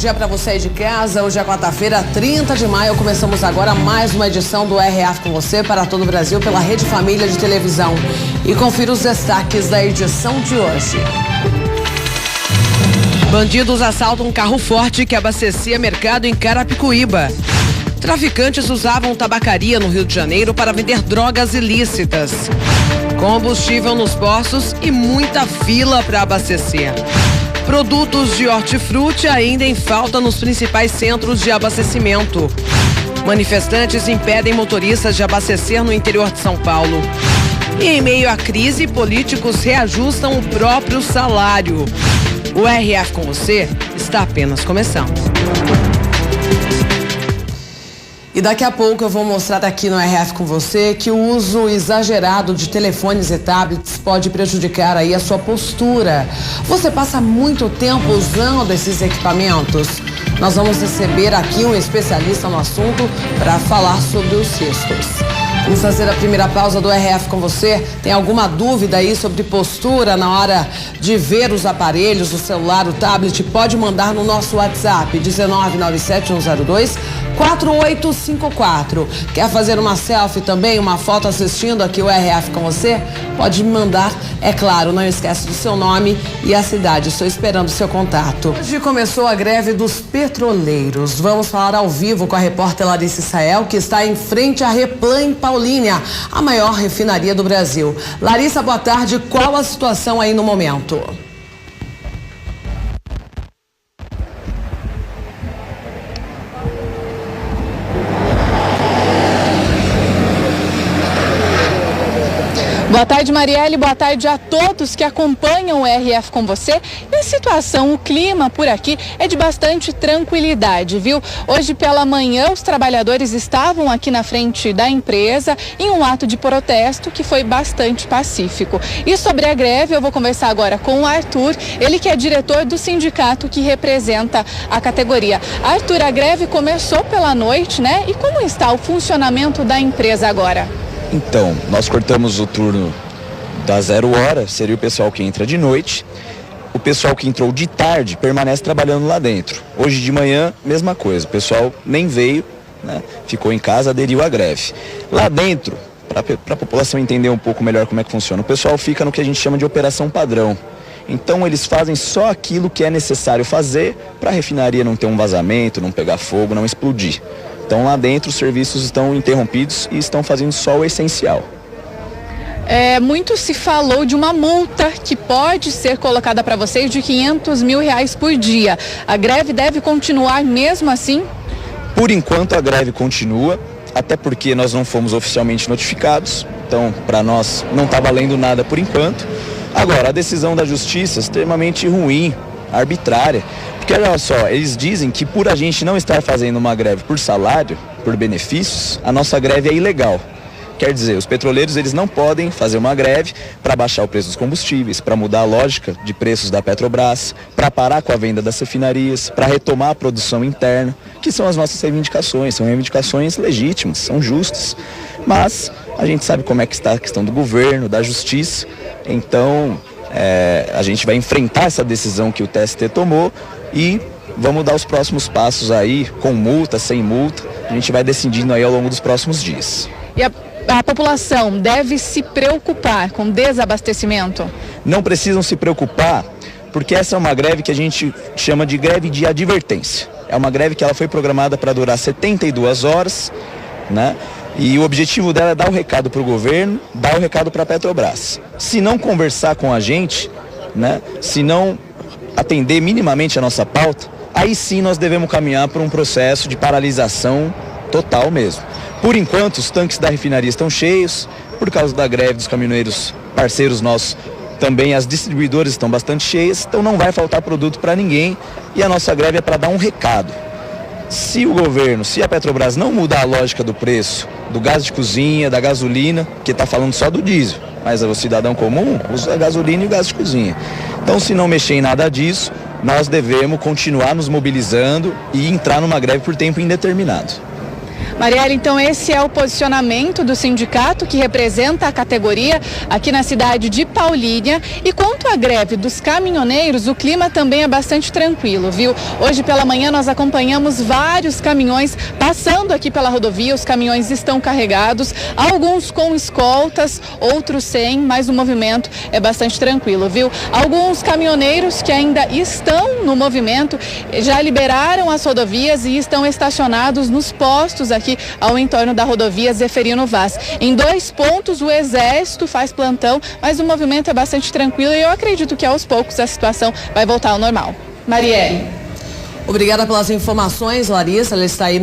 dia para você aí de casa. Hoje é quarta-feira, 30 de maio. Começamos agora mais uma edição do RF com você para todo o Brasil pela Rede Família de Televisão. E confira os destaques da edição de hoje. Bandidos assaltam um carro forte que abastecia mercado em Carapicuíba. Traficantes usavam tabacaria no Rio de Janeiro para vender drogas ilícitas. Combustível nos postos e muita fila para abastecer. Produtos de hortifruti ainda em falta nos principais centros de abastecimento. Manifestantes impedem motoristas de abastecer no interior de São Paulo. E em meio à crise, políticos reajustam o próprio salário. O RF com você está apenas começando. E daqui a pouco eu vou mostrar aqui no RF com você que o uso exagerado de telefones e tablets pode prejudicar aí a sua postura. Você passa muito tempo usando esses equipamentos? Nós vamos receber aqui um especialista no assunto para falar sobre os riscos. Vamos fazer a primeira pausa do RF com você. Tem alguma dúvida aí sobre postura na hora de ver os aparelhos, o celular, o tablet? Pode mandar no nosso WhatsApp 1997102-4854. Quer fazer uma selfie também, uma foto assistindo aqui o RF com você? Pode me mandar, é claro, não esquece do seu nome e a cidade. Estou esperando o seu contato. Hoje começou a greve dos petroleiros. Vamos falar ao vivo com a repórter Larissa Israel, que está em frente à Replan em Paulínia, a maior refinaria do Brasil. Larissa, boa tarde. Qual a situação aí no momento? Boa tarde, Marielle. Boa tarde a todos que acompanham o RF com você. E a situação, o clima por aqui é de bastante tranquilidade, viu? Hoje pela manhã os trabalhadores estavam aqui na frente da empresa em um ato de protesto que foi bastante pacífico. E sobre a greve eu vou conversar agora com o Arthur, ele que é diretor do sindicato que representa a categoria. Arthur, a greve começou pela noite, né? E como está o funcionamento da empresa agora? Então, nós cortamos o turno da 0 hora, seria o pessoal que entra de noite. O pessoal que entrou de tarde permanece trabalhando lá dentro. Hoje de manhã, mesma coisa, o pessoal nem veio, né? Ficou em casa, aderiu à greve. Lá dentro, para a população entender um pouco melhor como é que funciona, o pessoal fica no que a gente chama de operação padrão. Então eles fazem só aquilo que é necessário fazer para a refinaria não ter um vazamento, não pegar fogo, não explodir. Então lá dentro os serviços estão interrompidos e estão fazendo só o essencial. Muito se falou de uma multa que pode ser colocada para vocês de R$500 mil por dia. A greve deve continuar mesmo assim? Por enquanto a greve continua, até porque nós não fomos oficialmente notificados. Então para nós não está valendo nada por enquanto. Agora, a decisão da justiça é extremamente ruim, arbitrária. Porque olha só, eles dizem que por a gente não estar fazendo uma greve por salário, por benefícios, a nossa greve é ilegal. Quer dizer, os petroleiros eles não podem fazer uma greve para baixar o preço dos combustíveis, para mudar a lógica de preços da Petrobras, para parar com a venda das refinarias, para retomar a produção interna, que são as nossas reivindicações. São reivindicações legítimas, são justas. Mas a gente sabe como é que está a questão do governo, da justiça. Então, a gente vai enfrentar essa decisão que o TST tomou e vamos dar os próximos passos aí, com multa, sem multa. A gente vai decidindo aí ao longo dos próximos dias. E a população deve se preocupar com desabastecimento? Não precisam se preocupar, porque essa é uma greve que a gente chama de greve de advertência. É uma greve que ela foi programada para durar 72 horas, né? E o objetivo dela é dar o recado para o governo, dar o recado para a Petrobras. Se não conversar com a gente, né? Se não atender minimamente a nossa pauta, aí sim nós devemos caminhar por um processo de paralisação total mesmo. Por enquanto, os tanques da refinaria estão cheios, por causa da greve dos caminhoneiros parceiros nossos, também as distribuidoras estão bastante cheias, então não vai faltar produto para ninguém e a nossa greve é para dar um recado. Se o governo, se a Petrobras não mudar a lógica do preço do gás de cozinha, da gasolina, que está falando só do diesel, mas o cidadão comum usa a gasolina e o gás de cozinha. Então, se não mexer em nada disso, nós devemos continuar nos mobilizando e entrar numa greve por tempo indeterminado. Marielle, então esse é o posicionamento do sindicato que representa a categoria aqui na cidade de Paulínia. E quanto à greve dos caminhoneiros, o clima também é bastante tranquilo, viu? Hoje pela manhã nós acompanhamos vários caminhões passando aqui pela rodovia, os caminhões estão carregados, alguns com escoltas, outros sem, mas o movimento é bastante tranquilo, viu? Alguns caminhoneiros que ainda estão no movimento já liberaram as rodovias e estão estacionados nos postos aqui ao entorno da rodovia Zeferino Vaz. Em 2 pontos o Exército faz plantão, mas o movimento é bastante tranquilo e eu acredito que aos poucos a situação vai voltar ao normal. Marielle. Obrigada pelas informações, Larissa. Ela está aí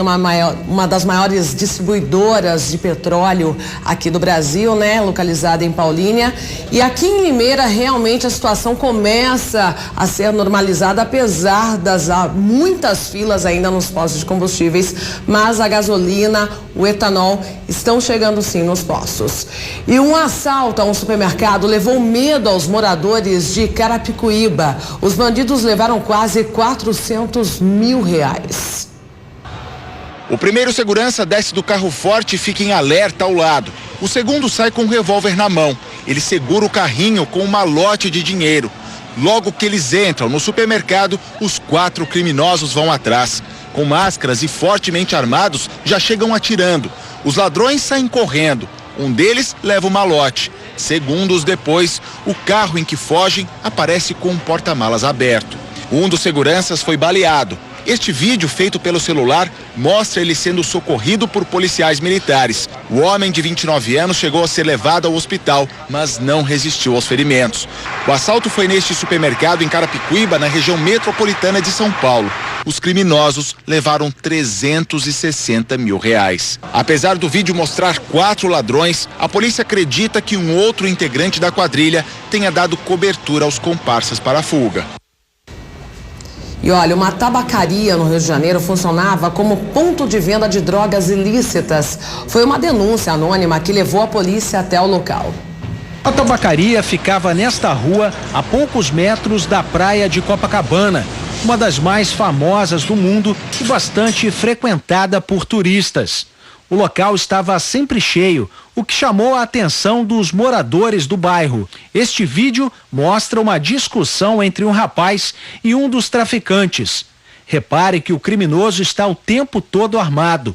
uma das maiores distribuidoras de petróleo aqui do Brasil, né? Localizada em Paulínia. E aqui em Limeira, realmente a situação começa a ser normalizada, apesar das muitas filas ainda nos postos de combustíveis. Mas a gasolina, o etanol estão chegando sim nos postos. E um assalto a um supermercado levou medo aos moradores de Carapicuíba. Os bandidos levaram quase R$400 mil. O primeiro segurança desce do carro forte e fica em alerta ao lado. O segundo sai com um revólver na mão. Ele segura o carrinho com um malote de dinheiro. Logo que eles entram no supermercado, os 4 criminosos vão atrás. Com máscaras e fortemente armados, já chegam atirando. Os ladrões saem correndo. Um deles leva o malote. Segundos depois, o carro em que fogem aparece com um porta-malas aberto. Um dos seguranças foi baleado. Este vídeo, feito pelo celular, mostra ele sendo socorrido por policiais militares. O homem de 29 anos chegou a ser levado ao hospital, mas não resistiu aos ferimentos. O assalto foi neste supermercado em Carapicuíba, na região metropolitana de São Paulo. Os criminosos levaram R$360 mil. Apesar do vídeo mostrar 4 ladrões, a polícia acredita que um outro integrante da quadrilha tenha dado cobertura aos comparsas para a fuga. E olha, uma tabacaria no Rio de Janeiro funcionava como ponto de venda de drogas ilícitas. Foi uma denúncia anônima que levou a polícia até o local. A tabacaria ficava nesta rua, a poucos metros da praia de Copacabana, uma das mais famosas do mundo e bastante frequentada por turistas. O local estava sempre cheio, o que chamou a atenção dos moradores do bairro. Este vídeo mostra uma discussão entre um rapaz e um dos traficantes. Repare que o criminoso está o tempo todo armado.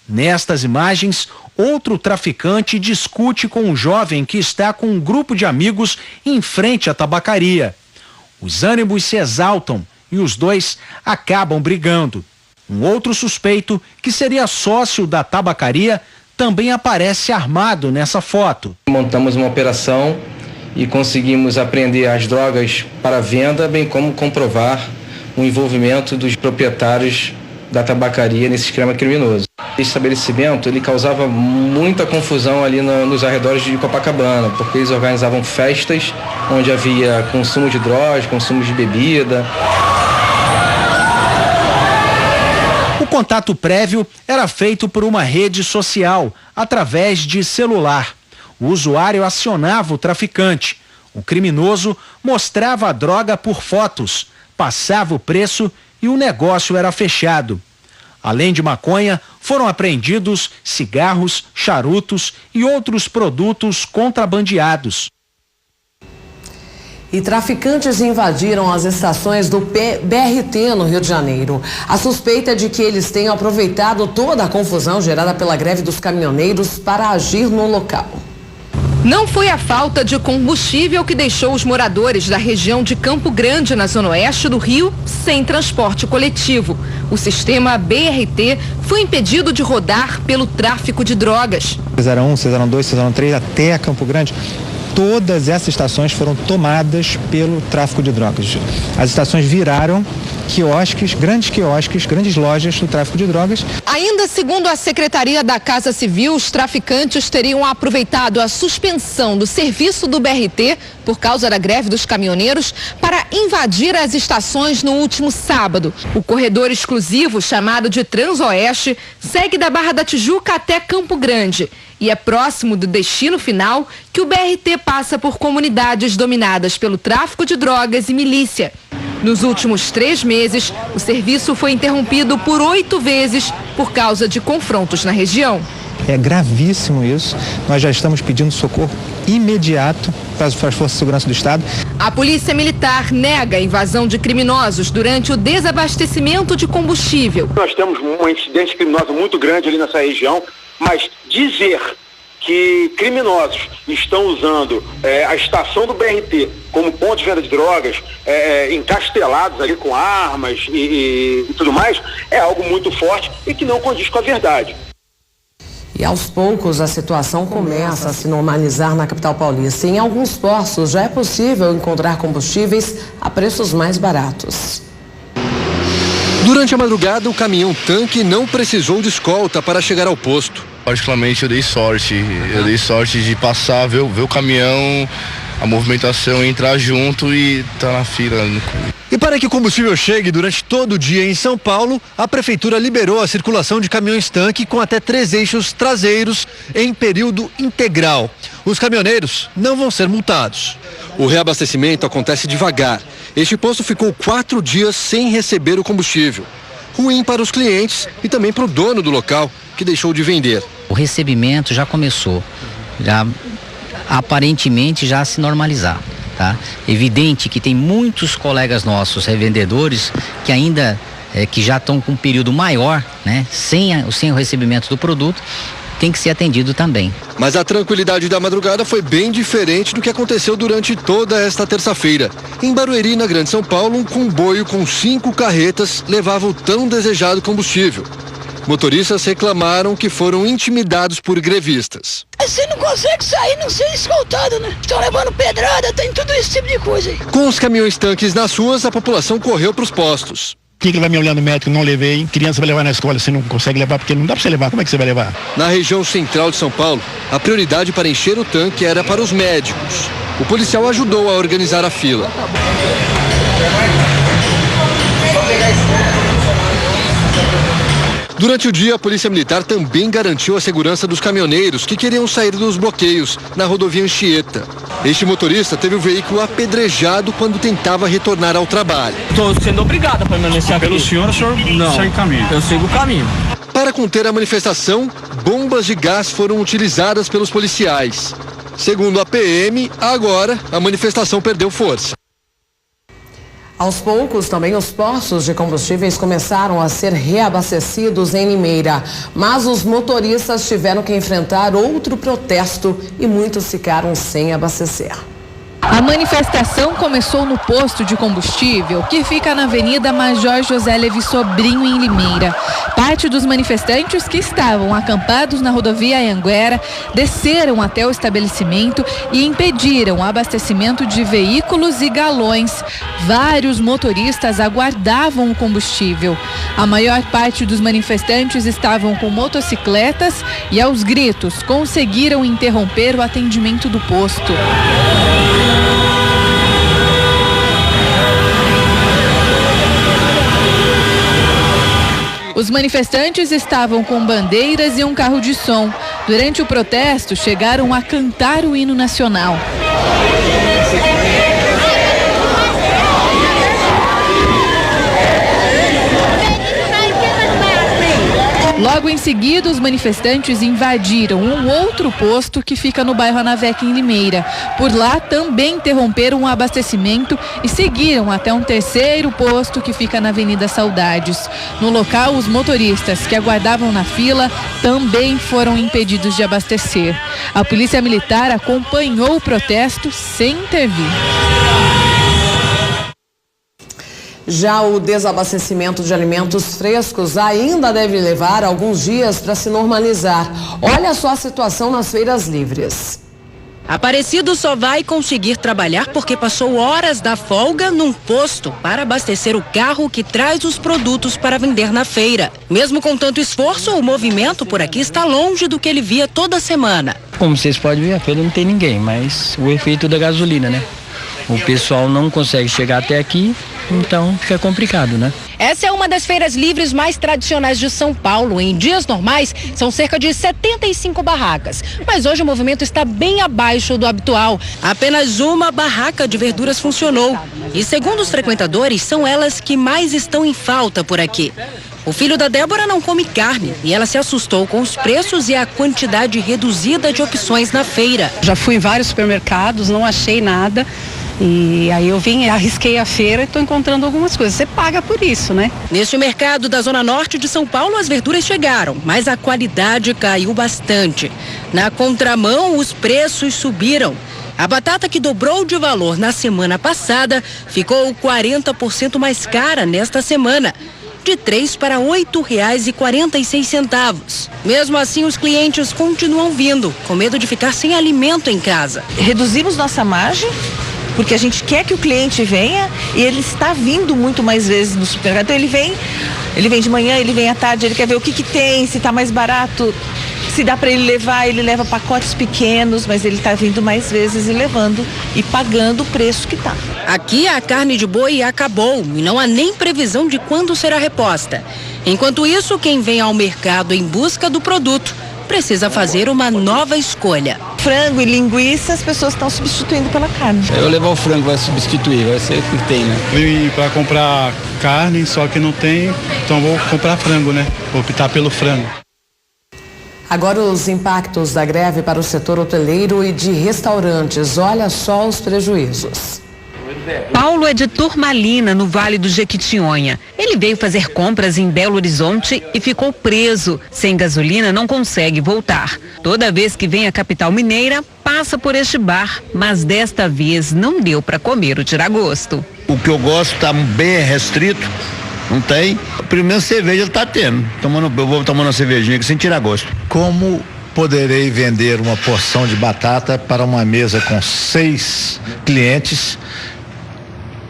Nestas imagens, outro traficante discute com um jovem que está com um grupo de amigos em frente à tabacaria. Os ânimos se exaltam e os dois acabam brigando. Um outro suspeito, que seria sócio da tabacaria, também aparece armado nessa foto. Montamos uma operação e conseguimos apreender as drogas para venda, bem como comprovar o envolvimento dos proprietários da tabacaria nesse esquema criminoso. Esse estabelecimento ele causava muita confusão ali nos arredores de Copacabana, porque eles organizavam festas onde havia consumo de drogas, consumo de bebida. O contato prévio era feito por uma rede social, através de celular. O usuário acionava o traficante. O criminoso mostrava a droga por fotos, passava o preço e o negócio era fechado. Além de maconha, foram apreendidos cigarros, charutos e outros produtos contrabandeados. E traficantes invadiram as estações do BRT no Rio de Janeiro. A suspeita é de que eles tenham aproveitado toda a confusão gerada pela greve dos caminhoneiros para agir no local. Não foi a falta de combustível que deixou os moradores da região de Campo Grande, na zona oeste do Rio, sem transporte coletivo. O sistema BRT foi impedido de rodar pelo tráfico de drogas. Cesarão 1, Cesarão 2, Cesarão 3 até Campo Grande. Todas essas estações foram tomadas pelo tráfico de drogas. As estações viraram quiosques, grandes lojas do tráfico de drogas. Ainda segundo a Secretaria da Casa Civil, os traficantes teriam aproveitado a suspensão do serviço do BRT por causa da greve dos caminhoneiros para invadir as estações no último sábado. O corredor exclusivo, chamado de Transoeste, segue da Barra da Tijuca até Campo Grande e é próximo do destino final que o BRT passa por comunidades dominadas pelo tráfico de drogas e milícia. Nos últimos 3 meses, o serviço foi interrompido por 8 vezes por causa de confrontos na região. É gravíssimo isso. Nós já estamos pedindo socorro imediato para as Forças de Segurança do Estado. A Polícia Militar nega a invasão de criminosos durante o desabastecimento de combustível. Nós temos uma incidência criminosa muito grande ali nessa região, mas dizer que criminosos estão usando a estação do BRT como ponto de venda de drogas, encastelados ali com armas e tudo mais, é algo muito forte e que não condiz com a verdade. E aos poucos a situação começa a se normalizar na capital paulista. Em alguns postos já é possível encontrar combustíveis a preços mais baratos. Durante a madrugada, o caminhão-tanque não precisou de escolta para chegar ao posto. Particularmente eu dei sorte de passar, ver o caminhão, a movimentação, entrar junto e estar na fila. E para que o combustível chegue durante todo o dia em São Paulo, a prefeitura liberou a circulação de caminhões-tanque com até 3 eixos traseiros em período integral. Os caminhoneiros não vão ser multados. O reabastecimento acontece devagar. Este posto ficou 4 dias sem receber o combustível. Ruim para os clientes e também para o dono do local, que deixou de vender. O recebimento já começou, aparentemente já a se normalizar. Tá? Evidente que tem muitos colegas nossos revendedores que ainda que já estão com um período maior, né, sem o recebimento do produto, tem que ser atendido também. Mas a tranquilidade da madrugada foi bem diferente do que aconteceu durante toda esta terça-feira. Em Barueri, na Grande São Paulo, um comboio com 5 carretas levava o tão desejado combustível. Motoristas reclamaram que foram intimidados por grevistas. Você não consegue sair, não ser escoltado, né? Estão levando pedrada, tem tudo esse tipo de coisa aí. Com os caminhões-tanques nas ruas, a população correu para os postos. Quem que vai me olhando no médico? Não levei. Criança vai levar na escola, você não consegue levar, porque não dá para você levar. Como é que você vai levar? Na região central de São Paulo, a prioridade para encher o tanque era para os médicos. O policial ajudou a organizar a fila. Durante o dia, a Polícia Militar também garantiu a segurança dos caminhoneiros que queriam sair dos bloqueios na rodovia Anchieta. Este motorista teve o veículo apedrejado quando tentava retornar ao trabalho. Estou sendo obrigado a permanecer aqui. Pelo senhor, o senhor não segue o caminho? Eu sigo o caminho. Para conter a manifestação, bombas de gás foram utilizadas pelos policiais. Segundo a PM, agora a manifestação perdeu força. Aos poucos, também os postos de combustíveis começaram a ser reabastecidos em Limeira. Mas os motoristas tiveram que enfrentar outro protesto e muitos ficaram sem abastecer. A manifestação começou no posto de combustível, que fica na Avenida Major José Levi Sobrinho, em Limeira. Parte dos manifestantes que estavam acampados na rodovia Anhanguera desceram até o estabelecimento e impediram o abastecimento de veículos e galões. Vários motoristas aguardavam o combustível. A maior parte dos manifestantes estavam com motocicletas e, aos gritos, conseguiram interromper o atendimento do posto. Os manifestantes estavam com bandeiras e um carro de som. Durante o protesto, chegaram a cantar o hino nacional. Logo em seguida, os manifestantes invadiram um outro posto que fica no bairro Anavec, em Limeira. Por lá, também interromperam o abastecimento e seguiram até um terceiro posto que fica na Avenida Saudades. No local, os motoristas que aguardavam na fila também foram impedidos de abastecer. A Polícia Militar acompanhou o protesto sem intervir. Já o desabastecimento de alimentos frescos ainda deve levar alguns dias para se normalizar. Olha só a situação nas feiras livres. Aparecido só vai conseguir trabalhar porque passou horas da folga num posto para abastecer o carro que traz os produtos para vender na feira. Mesmo com tanto esforço, o movimento por aqui está longe do que ele via toda semana. Como vocês podem ver, a feira não tem ninguém, mas o efeito da gasolina, né? O pessoal não consegue chegar até aqui, então fica complicado, né? Essa é uma das feiras livres mais tradicionais de São Paulo. Em dias normais, são cerca de 75 barracas. Mas hoje o movimento está bem abaixo do habitual. Apenas uma barraca de verduras funcionou. E segundo os frequentadores, são elas que mais estão em falta por aqui. O filho da Débora não come carne e ela se assustou com os preços e a quantidade reduzida de opções na feira. Já fui em vários supermercados, não achei nada. E aí eu arrisquei a feira e estou encontrando algumas coisas. Você paga por isso, né? Neste mercado da Zona Norte de São Paulo, as verduras chegaram, mas a qualidade caiu bastante. Na contramão, os preços subiram. A batata, que dobrou de valor na semana passada, ficou 40% mais cara nesta semana, de R$ 3 para R$ 8,46. Mesmo assim, os clientes continuam vindo, com medo de ficar sem alimento em casa. Reduzimos nossa margem, porque a gente quer que o cliente venha e ele está vindo muito mais vezes no supermercado. Então ele vem de manhã, ele vem à tarde, ele quer ver o que tem, se está mais barato, se dá para ele levar, ele leva pacotes pequenos, mas ele está vindo mais vezes e levando e pagando o preço que está. Aqui a carne de boi acabou e não há nem previsão de quando será reposta. Enquanto isso, quem vem ao mercado em busca do produto precisa fazer uma nova escolha. Frango e linguiça, as pessoas estão substituindo pela carne. Eu levar o frango, vai substituir, vai ser o que tem, né? Vim para comprar carne, só que não tem, então vou comprar frango, né? Vou optar pelo frango. Agora os impactos da greve para o setor hoteleiro e de restaurantes. Olha só os prejuízos. Paulo é de Turmalina, no Vale do Jequitinhonha. Ele veio fazer compras em Belo Horizonte e ficou preso. Sem gasolina, não consegue voltar. Toda vez que vem à capital mineira, passa por este bar, mas desta vez não deu para comer o tiragosto. O que eu gosto está bem restrito, não tem. Primeiro cerveja ele está tendo. Eu vou tomando uma cervejinha aqui sem tirar gosto. Como poderei vender uma porção de batata para uma mesa com 6 clientes,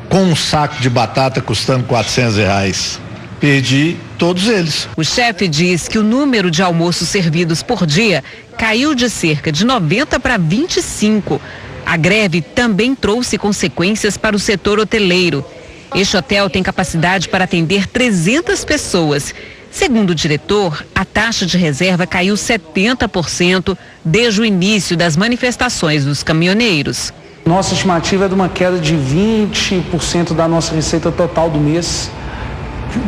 com um saco de batata custando R$400? Perdi todos eles. O chefe diz que o número de almoços servidos por dia caiu de cerca de 90 para 25. A greve também trouxe consequências para o setor hoteleiro. Este hotel tem capacidade para atender 300 pessoas. Segundo o diretor, a taxa de reserva caiu 70% desde o início das manifestações dos caminhoneiros. Nossa estimativa é de uma queda de 20% da nossa receita total do mês.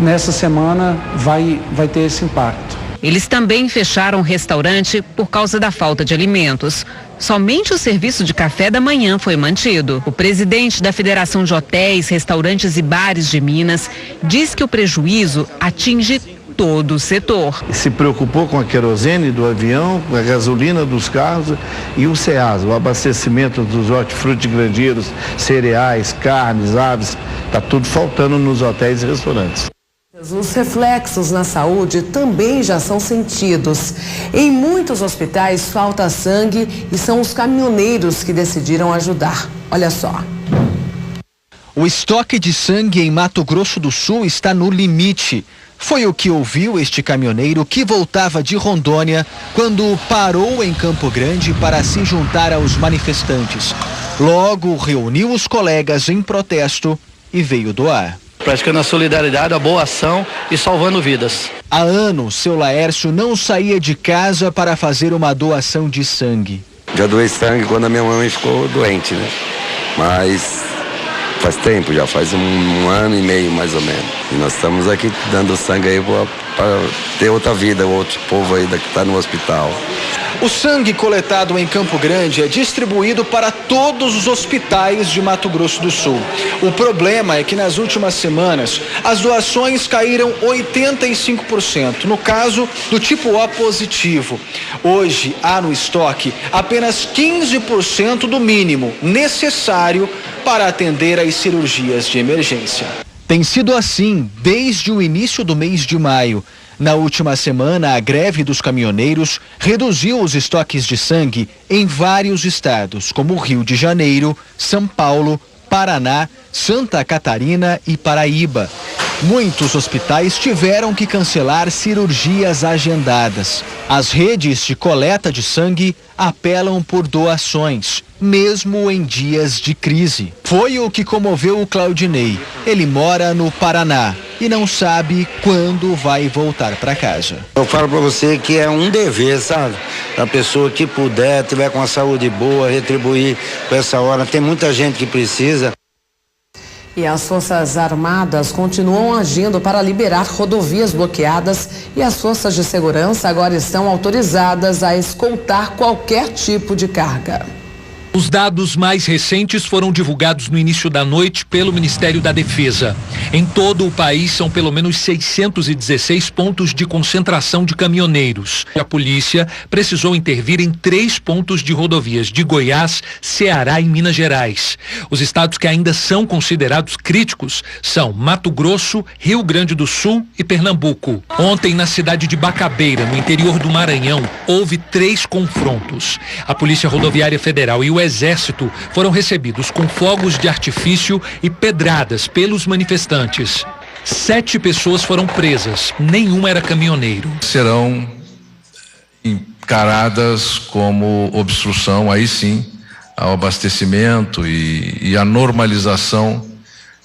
Nessa semana vai ter esse impacto. Eles também fecharam o restaurante por causa da falta de alimentos. Somente o serviço de café da manhã foi mantido. O presidente da Federação de Hotéis, Restaurantes e Bares de Minas diz que o prejuízo atinge todo o setor. Se preocupou com a querosene do avião, com a gasolina dos carros e o SEASA, o abastecimento dos hortifruti grangeiros, cereais, carnes, aves, está tudo faltando nos hotéis e restaurantes. Os reflexos na saúde também já são sentidos. Em muitos hospitais falta sangue e são os caminhoneiros que decidiram ajudar. Olha só. O estoque de sangue em Mato Grosso do Sul está no limite. Foi o que ouviu este caminhoneiro que voltava de Rondônia quando parou em Campo Grande para se juntar aos manifestantes. Logo reuniu os colegas em protesto e veio doar. Praticando a solidariedade, a boa ação e salvando vidas. Há anos, seu Laércio não saía de casa para fazer uma doação de sangue. Já doei sangue quando a minha mãe ficou doente, né? Mas faz tempo, já faz um ano e meio mais ou menos. E nós estamos aqui dando sangue aí para ter outra vida, outro povo aí que está no hospital. O sangue coletado em Campo Grande é distribuído para todos os hospitais de Mato Grosso do Sul. O problema é que nas últimas semanas as doações caíram 85%, no caso do tipo O positivo. Hoje há no estoque apenas 15% do mínimo necessário para atender às cirurgias de emergência. Tem sido assim desde o início do mês de maio. Na última semana, a greve dos caminhoneiros reduziu os estoques de sangue em vários estados, como Rio de Janeiro, São Paulo, Paraná, Santa Catarina e Paraíba. Muitos hospitais tiveram que cancelar cirurgias agendadas. As redes de coleta de sangue apelam por doações, mesmo em dias de crise. Foi o que comoveu o Claudinei. Ele mora no Paraná. e não sabe quando vai voltar para casa. Eu falo para você que é um dever, sabe? A pessoa que puder, tiver com a saúde boa, retribuir com essa hora. Tem muita gente que precisa. E as Forças Armadas continuam agindo para liberar rodovias bloqueadas e as forças de segurança agora estão autorizadas a escoltar qualquer tipo de carga. Os dados mais recentes foram divulgados no início da noite pelo Ministério da Defesa. Em todo o país são pelo menos 616 pontos de concentração de caminhoneiros. A polícia precisou intervir em 3 pontos de rodovias de Goiás, Ceará e Minas Gerais. Os estados que ainda são considerados críticos são Mato Grosso, Rio Grande do Sul e Pernambuco. Ontem, na cidade de Bacabeira, no interior do Maranhão, houve 3 confrontos. A Polícia Rodoviária Federal e o Exército foram recebidos com fogos de artifício e pedradas pelos manifestantes. 7 pessoas foram presas, nenhum era caminhoneiro. Serão encaradas como obstrução, aí sim, ao abastecimento e à normalização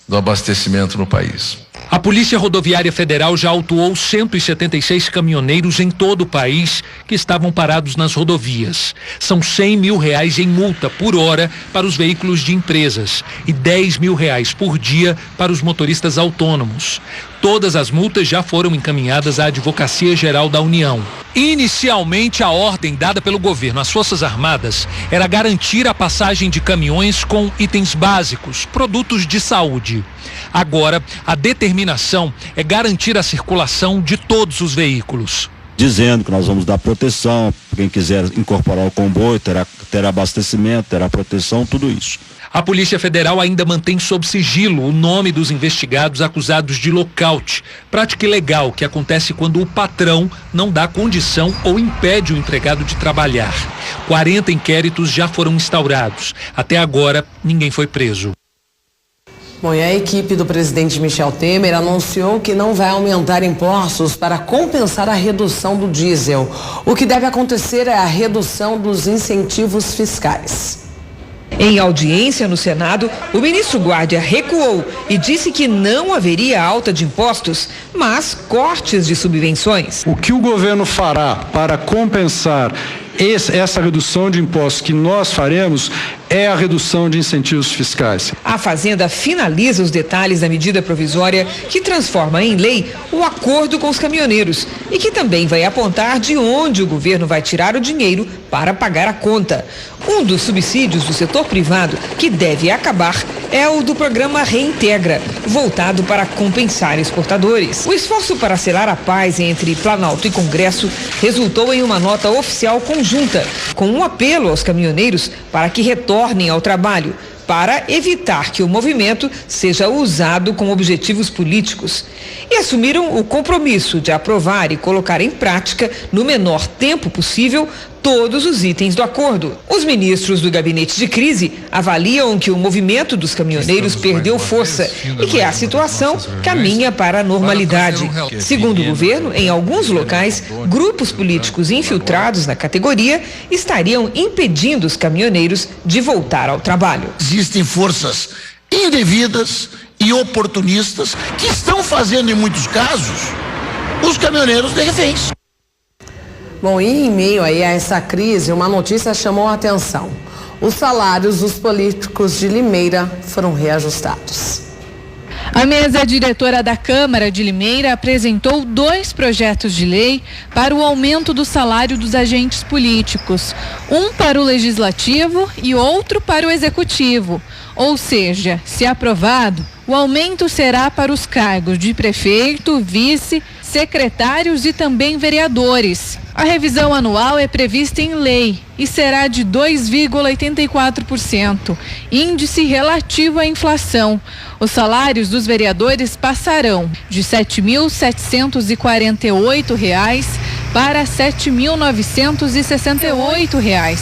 do abastecimento no país. A Polícia Rodoviária Federal já autuou 176 caminhoneiros em todo o país que estavam parados nas rodovias. São R$100 mil em multa por hora para os veículos de empresas e R$10 mil por dia para os motoristas autônomos. Todas as multas já foram encaminhadas à Advocacia Geral da União. Inicialmente, a ordem dada pelo governo às Forças Armadas era garantir a passagem de caminhões com itens básicos, produtos de saúde. Agora, a determinação é garantir a circulação de todos os veículos. Dizendo que nós vamos dar proteção, quem quiser incorporar o comboio terá abastecimento, terá proteção, tudo isso. A Polícia Federal ainda mantém sob sigilo o nome dos investigados acusados de lockout, prática ilegal que acontece quando o patrão não dá condição ou impede o empregado de trabalhar. 40 inquéritos já foram instaurados. Até agora, ninguém foi preso. Bom, e a equipe do presidente Michel Temer anunciou que não vai aumentar impostos para compensar a redução do diesel. O que deve acontecer é a redução dos incentivos fiscais. Em audiência no Senado, o ministro Guardia recuou e disse que não haveria alta de impostos, mas cortes de subvenções. O que o governo fará para compensar essa redução de impostos que nós faremos é a redução de incentivos fiscais. A Fazenda finaliza os detalhes da medida provisória que transforma em lei o acordo com os caminhoneiros e que também vai apontar de onde o governo vai tirar o dinheiro para pagar a conta. Um dos subsídios do setor privado que deve acabar é o do programa Reintegra, voltado para compensar exportadores. O esforço para selar a paz entre Planalto e Congresso resultou em uma nota oficial conjunta, com um apelo aos caminhoneiros para que retornem ao trabalho, para evitar que o movimento seja usado com objetivos políticos. E assumiram o compromisso de aprovar e colocar em prática, no menor tempo possível, todos os itens do acordo. Os ministros do gabinete de crise avaliam que o movimento dos caminhoneiros perdeu força e que a situação caminha para a normalidade. Segundo o governo, em alguns locais, grupos políticos infiltrados na categoria estariam impedindo os caminhoneiros de voltar ao trabalho. Existem forças indevidas e oportunistas que estão fazendo, em muitos casos, os caminhoneiros de reféns. Bom, e em meio aí a essa crise, uma notícia chamou a atenção. Os salários dos políticos de Limeira foram reajustados. A mesa diretora da Câmara de Limeira apresentou 2 projetos de lei para o aumento do salário dos agentes políticos. Um para o Legislativo e outro para o Executivo. Ou seja, se aprovado, o aumento será para os cargos de prefeito, vice, secretários e também vereadores. A revisão anual é prevista em lei e será de 2,84%, índice relativo à inflação. Os salários dos vereadores passarão de R$ 7.748 para R$ 7.968.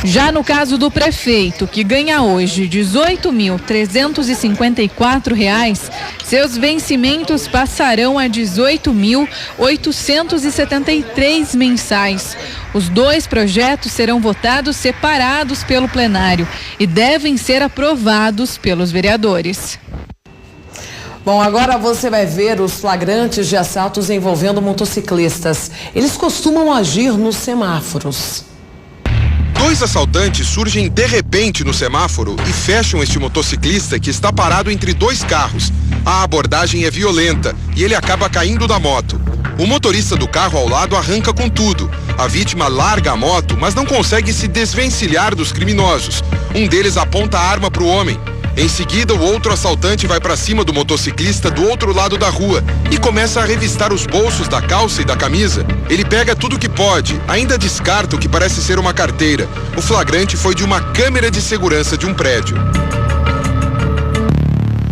Já no caso do prefeito, que ganha hoje R$ 18.354, seus vencimentos passarão a R$ 18.873 mensais. Os 2 projetos serão votados separados pelo plenário e devem ser aprovados pelos vereadores. Bom, agora você vai ver os flagrantes de assaltos envolvendo motociclistas. Eles costumam agir nos semáforos. 2 assaltantes surgem de repente no semáforo e fecham este motociclista que está parado entre 2 carros. A abordagem é violenta e ele acaba caindo da moto. O motorista do carro ao lado arranca com tudo. A vítima larga a moto, mas não consegue se desvencilhar dos criminosos. Um deles aponta a arma para o homem. Em seguida, o outro assaltante vai para cima do motociclista do outro lado da rua e começa a revistar os bolsos da calça e da camisa. Ele pega tudo que pode, ainda descarta o que parece ser uma carteira. O flagrante foi de uma câmera de segurança de um prédio.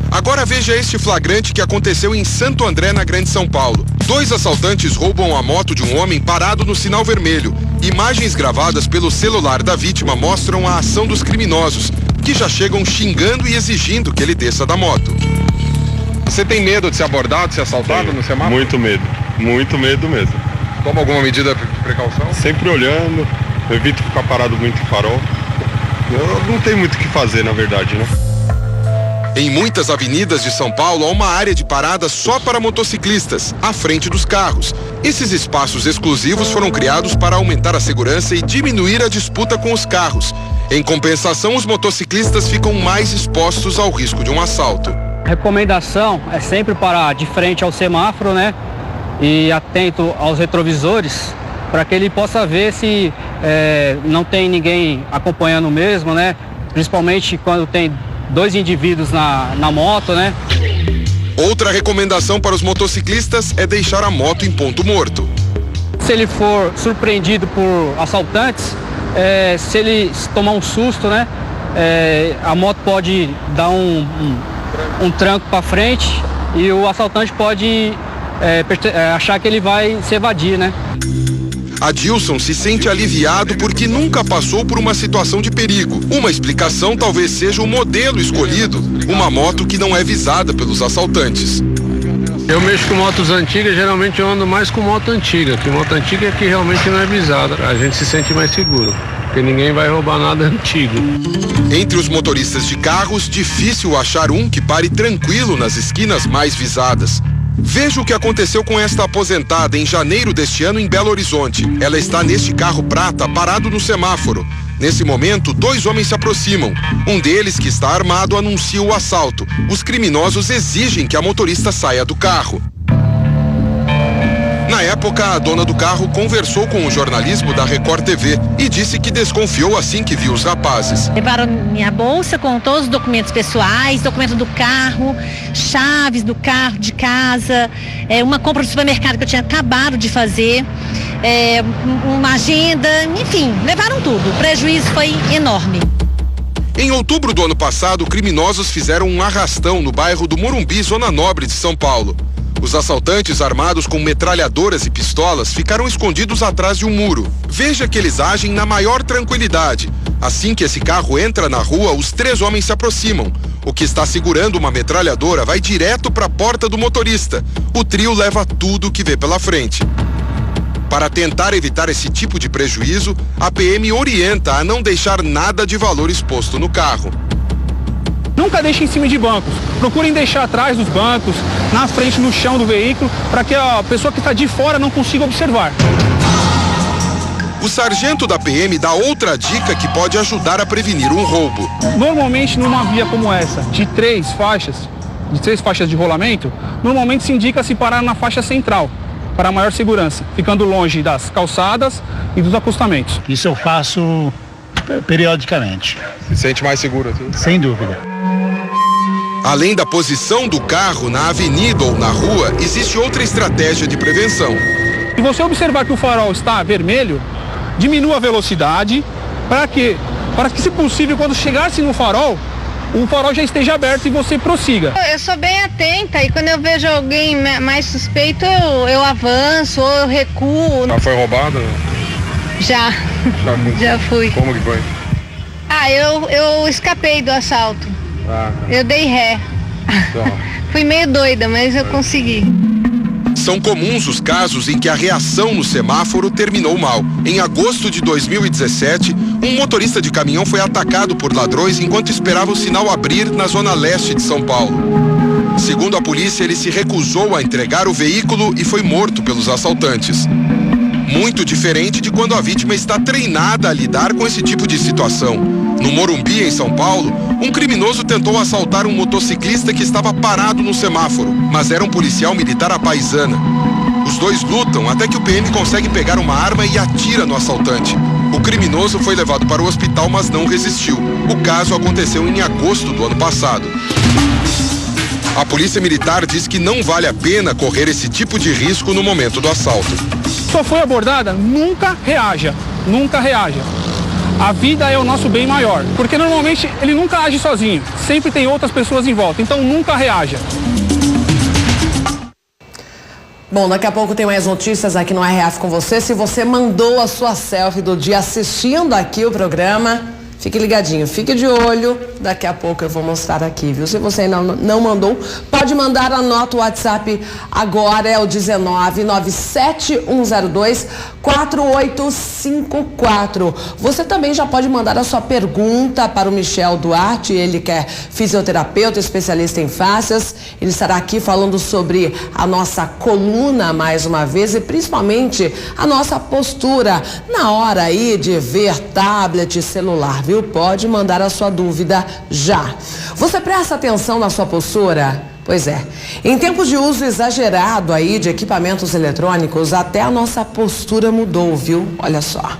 Agora veja este flagrante que aconteceu em Santo André, na Grande São Paulo. 2 assaltantes roubam a moto de um homem parado no sinal vermelho. Imagens gravadas pelo celular da vítima mostram a ação dos criminosos, que já chegam xingando e exigindo que ele desça da moto. Você tem medo de ser abordado, de ser assaltado no semáforo? Muito medo mesmo. Toma alguma medida de precaução? Sempre olhando, eu evito ficar parado muito em farol. Eu não tenho muito o que fazer, na verdade, né? Em muitas avenidas de São Paulo, há uma área de parada só para motociclistas, à frente dos carros. Esses espaços exclusivos foram criados para aumentar a segurança e diminuir a disputa com os carros. Em compensação, os motociclistas ficam mais expostos ao risco de um assalto. A recomendação é sempre parar de frente ao semáforo, né? E atento aos retrovisores, para que ele possa ver se não tem ninguém acompanhando mesmo, né? Principalmente quando tem 2 indivíduos na moto, né? Outra recomendação para os motociclistas é deixar a moto em ponto morto. Se ele for surpreendido por assaltantes, se ele tomar um susto, né? A moto pode dar um tranco para frente e o assaltante pode achar que ele vai se evadir, né? Adilson se sente aliviado porque nunca passou por uma situação de perigo. Uma explicação talvez seja o modelo escolhido, uma moto que não é visada pelos assaltantes. Eu mexo com motos antigas, geralmente eu ando mais com moto antiga, que moto antiga é que realmente não é visada. A gente se sente mais seguro, porque ninguém vai roubar nada antigo. Entre os motoristas de carros, difícil achar um que pare tranquilo nas esquinas mais visadas. Veja o que aconteceu com esta aposentada em janeiro deste ano em Belo Horizonte. Ela está neste carro prata parado no semáforo. Nesse momento, 2 homens se aproximam. Um deles, que está armado, anuncia o assalto. Os criminosos exigem que a motorista saia do carro. Na época, a dona do carro conversou com o jornalismo da Record TV e disse que desconfiou assim que viu os rapazes. Levaram minha bolsa com todos os documentos pessoais, documento do carro, chaves do carro, de casa, uma compra do supermercado que eu tinha acabado de fazer, uma agenda, enfim, levaram tudo. O prejuízo foi enorme. Em outubro do ano passado, criminosos fizeram um arrastão no bairro do Morumbi, Zona Nobre de São Paulo. Os assaltantes, armados com metralhadoras e pistolas, ficaram escondidos atrás de um muro. Veja que eles agem na maior tranquilidade. Assim que esse carro entra na rua, os 3 homens se aproximam. O que está segurando uma metralhadora vai direto para a porta do motorista. O trio leva tudo que vê pela frente. Para tentar evitar esse tipo de prejuízo, a PM orienta a não deixar nada de valor exposto no carro. Nunca deixem em cima de bancos. Procurem deixar atrás dos bancos, na frente, no chão do veículo, para que a pessoa que está de fora não consiga observar. O sargento da PM dá outra dica que pode ajudar a prevenir um roubo. Normalmente, numa via como essa, de 3 faixas de rolamento, normalmente se indica se parar na faixa central, para maior segurança, ficando longe das calçadas e dos acostamentos. Isso eu faço periodicamente. Se sente mais seguro assim? Sem dúvida. Além da posição do carro na avenida ou na rua, existe outra estratégia de prevenção. Se você observar que o farol está vermelho, diminua a velocidade para que, se possível, quando chegar-se no farol, o farol já esteja aberto e você prossiga. Eu sou bem atenta e quando eu vejo alguém mais suspeito, eu avanço ou eu recuo. Já foi roubado? Já fui. Como que foi? Eu escapei do assalto. Eu dei ré. Fui meio doida, mas eu consegui. São comuns os casos em que a reação no semáforo terminou mal. Em agosto de 2017, um motorista de caminhão foi atacado por ladrões enquanto esperava o sinal abrir na zona leste de São Paulo. Segundo a polícia, ele se recusou a entregar o veículo e foi morto pelos assaltantes. Muito diferente de quando a vítima está treinada a lidar com esse tipo de situação. No Morumbi, em São Paulo, um criminoso tentou assaltar um motociclista que estava parado no semáforo, mas era um policial militar à paisana. Os dois lutam até que o PM consegue pegar uma arma e atira no assaltante. O criminoso foi levado para o hospital, mas não resistiu. O caso aconteceu em agosto do ano passado. A polícia militar diz que não vale a pena correr esse tipo de risco no momento do assalto. Só foi abordada, nunca reaja, nunca reaja. A vida é o nosso bem maior, porque normalmente ele nunca age sozinho, sempre tem outras pessoas em volta, então nunca reaja. Bom, daqui a pouco tem mais notícias aqui no RF com você. Se você mandou a sua selfie do dia assistindo aqui o programa, fique ligadinho, fique de olho. Daqui a pouco eu vou mostrar aqui, viu? Se você ainda não mandou, pode mandar, anota o WhatsApp agora, é o 19971024854. Você também já pode mandar a sua pergunta para o Michel Duarte, ele que é fisioterapeuta, especialista em faces. Ele estará aqui falando sobre a nossa coluna mais uma vez e principalmente a nossa postura na hora aí de ver tablet, celular, viu? Pode mandar a sua dúvida já. Você presta atenção na sua postura? Pois é. Em tempos de uso exagerado aí de equipamentos eletrônicos, até a nossa postura mudou, viu? Olha só.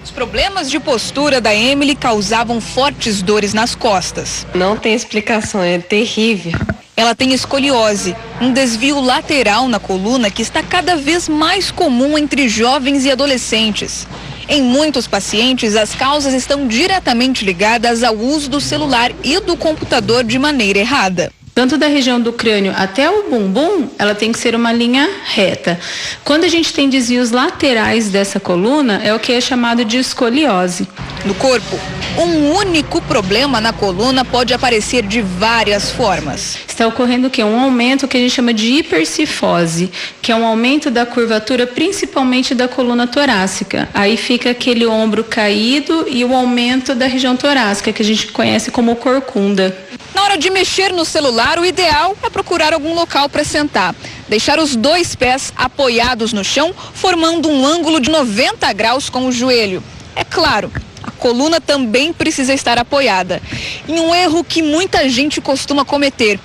Os problemas de postura da Emily causavam fortes dores nas costas. Não tem explicação, é terrível. Ela tem escoliose, um desvio lateral na coluna que está cada vez mais comum entre jovens e adolescentes. Em muitos pacientes, as causas estão diretamente ligadas ao uso do celular e do computador de maneira errada. Tanto da região do crânio até o bumbum, ela tem que ser uma linha reta. Quando a gente tem desvios laterais dessa coluna, é o que é chamado de escoliose. No corpo, um único problema na coluna pode aparecer de várias formas. Está ocorrendo o quê? Um aumento que a gente chama de hipercifose, que é um aumento da curvatura, principalmente da coluna torácica. Aí fica aquele ombro caído e o aumento da região torácica, que a gente conhece como corcunda. Na hora de mexer no celular, o ideal é procurar algum local para sentar. Deixar os dois pés apoiados no chão, formando um ângulo de 90 graus com o joelho. É claro, a coluna também precisa estar apoiada. E um erro que muita gente costuma cometer,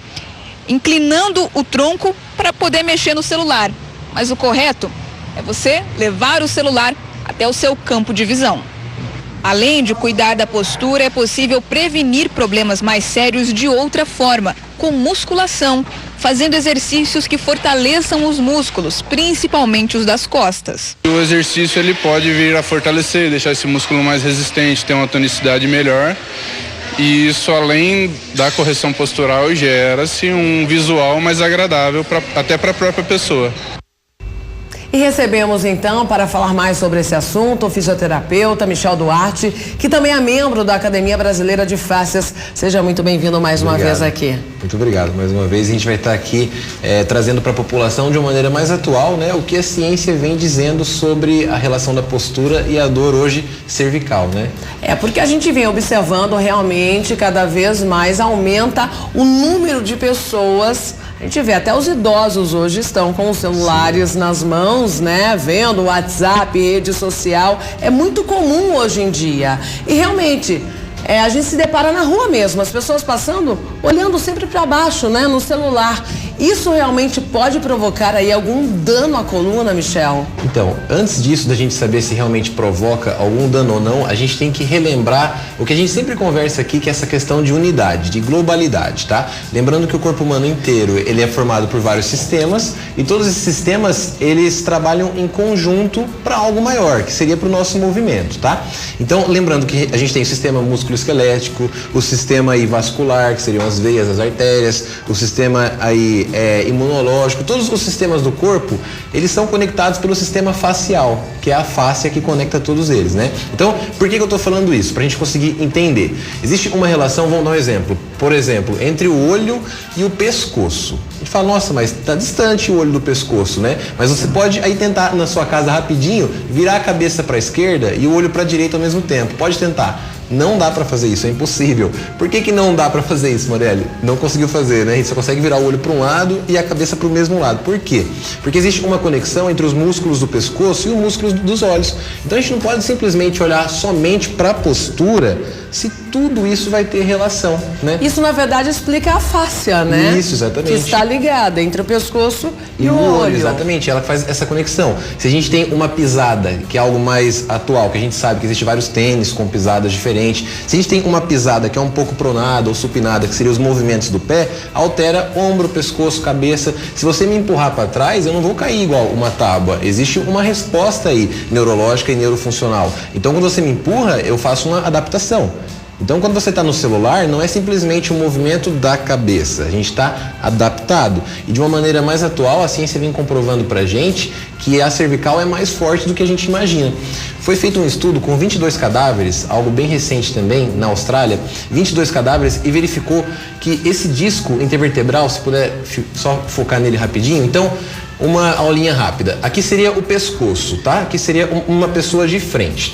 inclinando o tronco para poder mexer no celular. Mas o correto é você levar o celular até o seu campo de visão. Além de cuidar da postura, é possível prevenir problemas mais sérios de outra forma, com musculação, fazendo exercícios que fortaleçam os músculos, principalmente os das costas. O exercício ele pode vir a fortalecer, deixar esse músculo mais resistente, ter uma tonicidade melhor. E isso, além da correção postural, gera-se um visual mais agradável até para a própria pessoa. E recebemos então, para falar mais sobre esse assunto, o fisioterapeuta Michel Duarte, que também é membro da Academia Brasileira de Faces. Seja muito bem-vindo mais uma vez aqui. Muito obrigado. Mais uma vez a gente vai estar aqui trazendo para a população de uma maneira mais atual, né, o que a ciência vem dizendo sobre a relação da postura e a dor hoje cervical, né? É porque a gente vem observando realmente cada vez mais aumenta o número de pessoas. A gente vê até os idosos hoje estão com os celulares nas mãos, né? Vendo WhatsApp, rede social. É muito comum hoje em dia. E realmente, a gente se depara na rua mesmo, as pessoas passando, olhando sempre para baixo, né? No celular. Isso realmente pode provocar aí algum dano à coluna, Michel? Então, antes disso, da gente saber se realmente provoca algum dano ou não, a gente tem que relembrar o que a gente sempre conversa aqui, que é essa questão de unidade, de globalidade, tá? Lembrando que o corpo humano inteiro, ele é formado por vários sistemas e todos esses sistemas, eles trabalham em conjunto para algo maior, que seria para o nosso movimento, tá? Então, lembrando que a gente tem o sistema músculo-esquelético, o sistema aí vascular, que seriam as veias, as artérias, o sistema aí imunológico, todos os sistemas do corpo, eles são conectados pelo sistema facial, que é a fáscia que conecta todos eles, né? Então, por que eu tô falando isso? Pra gente conseguir entender. Existe uma relação, vamos dar um exemplo, por exemplo, entre o olho e o pescoço. A gente fala, nossa, mas tá distante o olho do pescoço, né? Mas você pode aí tentar na sua casa rapidinho, virar a cabeça para a esquerda e o olho para a direita ao mesmo tempo. Pode tentar. Não dá para fazer isso, é impossível. Por que não dá para fazer isso, Morelli? Não conseguiu fazer, né? A gente só consegue virar o olho para um lado e a cabeça para o mesmo lado. Por quê? Porque existe uma conexão entre os músculos do pescoço e os músculos dos olhos. Então a gente não pode simplesmente olhar somente para a postura se tudo isso vai ter relação, né? Isso, na verdade, explica a fáscia, né? Isso, exatamente. Que está ligada entre o pescoço e o olho. Exatamente, ela faz essa conexão. Se a gente tem uma pisada, que é algo mais atual, que a gente sabe que existe vários tênis com pisadas diferentes, se a gente tem uma pisada que é um pouco pronada ou supinada, que seriam os movimentos do pé, altera ombro, pescoço, cabeça. Se você me empurrar para trás, eu não vou cair igual uma tábua. Existe uma resposta aí, neurológica e neurofuncional. Então, quando você me empurra, eu faço uma adaptação. Então, quando você está no celular, não é simplesmente um movimento da cabeça, a gente está adaptado. E de uma maneira mais atual, a ciência vem comprovando para a gente que a cervical é mais forte do que a gente imagina. Foi feito um estudo com 22 cadáveres, algo bem recente também, na Austrália, 22 cadáveres, e verificou que esse disco intervertebral, se puder só focar nele rapidinho, então, uma aulinha rápida. Aqui seria o pescoço, tá? Aqui seria uma pessoa de frente.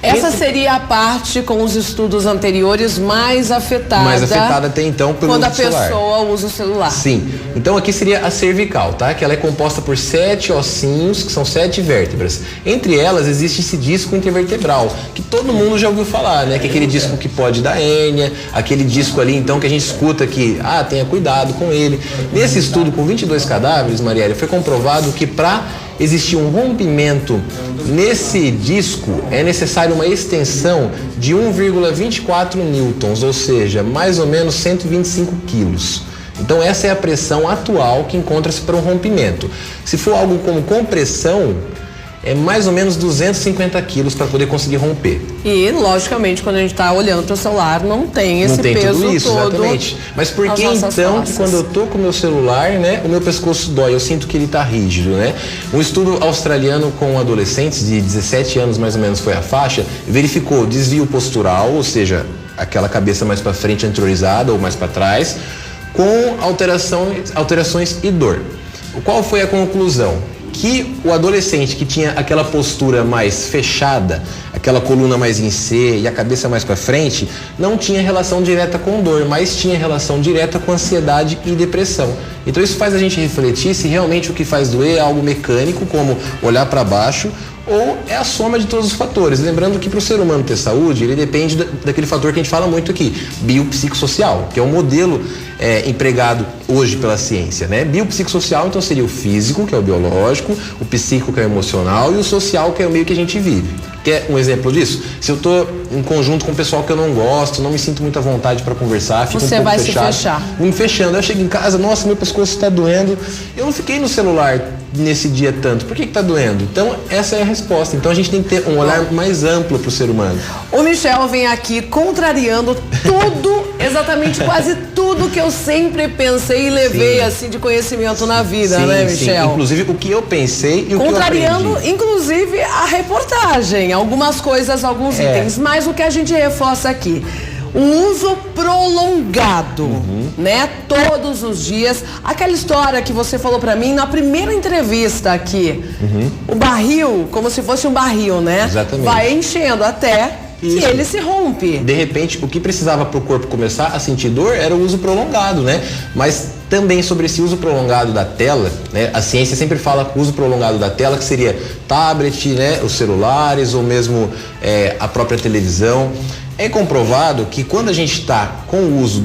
Essa seria a parte, com os estudos anteriores, mais afetada. Mais afetada até então pelo quando a celular. pessoa usa o celular. Sim. Então aqui seria a cervical, tá? Que ela é composta por 7 ossinhos, que são 7 vértebras. Entre elas existe esse disco intervertebral, que todo mundo já ouviu falar, né? Que é aquele disco que pode dar hérnia, aquele disco ali, então, que a gente escuta que, tenha cuidado com ele. Nesse estudo com 22 cadáveres, Marielle, foi comprovado que para existir um rompimento nesse disco é necessário uma extensão de 1,24 newtons, ou seja, mais ou menos 125 quilos. Então essa é a pressão atual que encontra-se para um rompimento. Se for algo como compressão, é mais ou menos 250 quilos para poder conseguir romper. E, logicamente, quando a gente está olhando para o celular, não tem esse peso tudo isso, todo. Exatamente. Mas por que então que quando eu tô com o meu celular, né, o meu pescoço dói? Eu sinto que ele está rígido, né? Um estudo australiano com adolescentes de 17 anos, mais ou menos foi a faixa, verificou desvio postural, ou seja, aquela cabeça mais para frente anteriorizada ou mais para trás, com alterações e dor. Qual foi a conclusão? Que o adolescente que tinha aquela postura mais fechada, aquela coluna mais em C e a cabeça mais para frente, não tinha relação direta com dor, mas tinha relação direta com ansiedade e depressão. Então isso faz a gente refletir se realmente o que faz doer é algo mecânico, como olhar para baixo, ou é a soma de todos os fatores. Lembrando que para o ser humano ter saúde, ele depende daquele fator que a gente fala muito aqui, biopsicossocial, que é um modelo empregado hoje pela ciência, né? Biopsicossocial, então, seria o físico, que é o biológico, o psíquico, que é o emocional, e o social, que é o meio que a gente vive. Quer um exemplo disso? Se eu estou em conjunto com um pessoal que eu não gosto, não me sinto muita vontade para conversar, fico um pouco fechado. Você vai se fechar. Me fechando. Eu chego em casa, nossa, meu pescoço está doendo. Eu não fiquei no celular nesse dia tanto. Por que está doendo? Então, essa é a resposta. Então, a gente tem que ter um olhar mais amplo para o ser humano. O Michel vem aqui contrariando tudo, exatamente quase tudo que eu sempre pensei e levei, assim, de conhecimento na vida, né, Michel? Sim. Inclusive, o que eu pensei e o que eu aprendi. Contrariando, inclusive, a reportagem. Algumas coisas, alguns itens, mas o que a gente reforça aqui, o uso prolongado, né? Todos os dias. Aquela história que você falou pra mim na primeira entrevista aqui, o barril, como se fosse um barril, né? Exatamente. Vai enchendo até que ele se rompe. De repente, o que precisava para o corpo começar a sentir dor era o uso prolongado, né? Mas também sobre esse uso prolongado da tela, né? A ciência sempre fala que o uso prolongado da tela, que seria tablet, né? Os celulares ou mesmo a própria televisão. É comprovado que quando a gente está com o uso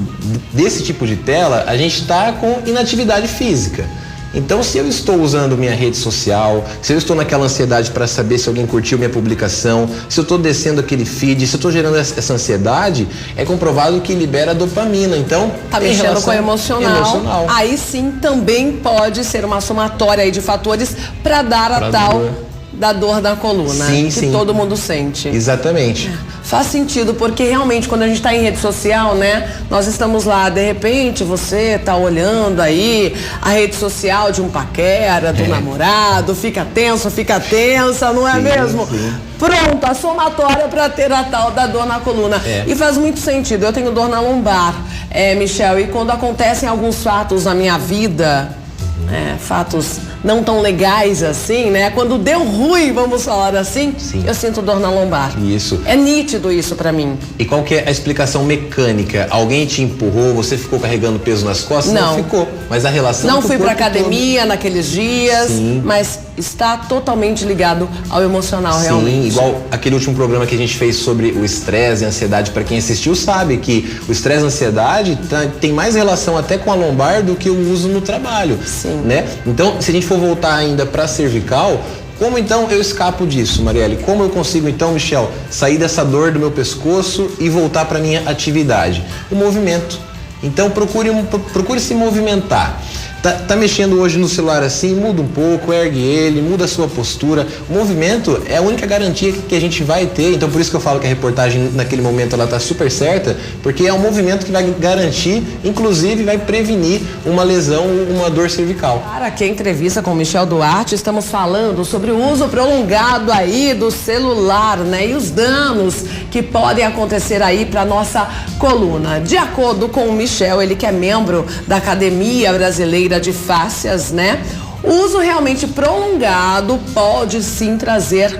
desse tipo de tela, a gente está com inatividade física. Então, se eu estou usando minha rede social, se eu estou naquela ansiedade para saber se alguém curtiu minha publicação, se eu estou descendo aquele feed, se eu estou gerando essa ansiedade, é comprovado que libera dopamina. Então, tá mexendo com o emocional. Aí sim também pode ser uma somatória aí de fatores para dar a tal da dor da coluna, que todo mundo sente. Exatamente. Faz sentido, porque realmente quando a gente está em rede social, né, nós estamos lá, de repente você tá olhando aí a rede social de um paquera, do namorado, fica tensa, não é mesmo? Sim. Pronto, a somatória para ter a tal da dor na coluna. E faz muito sentido, eu tenho dor na lombar, Michel, e quando acontecem alguns fatos na minha vida, fatos não tão legais assim, né? Quando deu ruim, vamos falar assim, eu sinto dor na lombar. Isso. É nítido isso pra mim. E qual que é a explicação mecânica? Alguém te empurrou, você ficou carregando peso nas costas? Não ficou. Mas a relação não fui pra academia naqueles dias, mas está totalmente ligado ao emocional, realmente. Sim, igual aquele último programa que a gente fez sobre o estresse e a ansiedade, para quem assistiu sabe que o estresse e a ansiedade tem mais relação até com a lombar do que o uso no trabalho, né? Então, se a gente for voltar ainda para cervical, como então eu escapo disso, Marielle? Como eu consigo então, Michel, sair dessa dor do meu pescoço e voltar para minha atividade? O movimento. Então procure se movimentar. Tá mexendo hoje no celular assim, muda um pouco, ergue ele, muda a sua postura. O movimento é a única garantia que a gente vai ter, então por isso que eu falo que a reportagem naquele momento ela tá super certa, porque é um movimento que vai garantir, inclusive vai prevenir uma lesão, uma dor cervical. Para que a entrevista com o Michel Duarte, estamos falando sobre o uso prolongado aí do celular, né? E os danos que podem acontecer aí para nossa coluna. De acordo com o Michel, ele que é membro da Academia Brasileira de Fáscias, né? O uso realmente prolongado pode sim trazer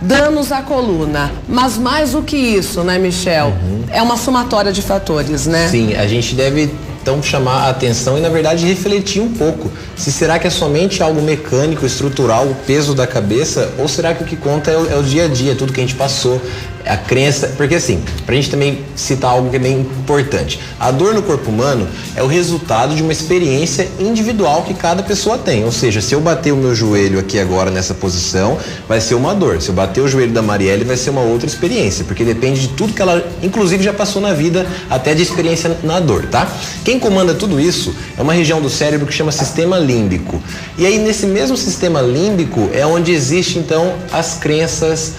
danos à coluna, mas mais do que isso, né, Michel? É uma somatória de fatores, né? Sim, a gente deve então chamar a atenção e na verdade refletir um pouco se será que é somente algo mecânico, estrutural, o peso da cabeça, ou será que o que conta é o dia a dia, tudo que a gente passou, a crença, porque assim, pra gente também citar algo que é bem importante, a dor no corpo humano é o resultado de uma experiência individual que cada pessoa tem, ou seja, se eu bater o meu joelho aqui agora nessa posição, vai ser uma dor, se eu bater o joelho da Marielle vai ser uma outra experiência, porque depende de tudo que ela inclusive já passou na vida, até de experiência na dor, tá? Quem comanda tudo isso é uma região do cérebro que chama sistema límbico, e aí nesse mesmo sistema límbico é onde existe então as crenças,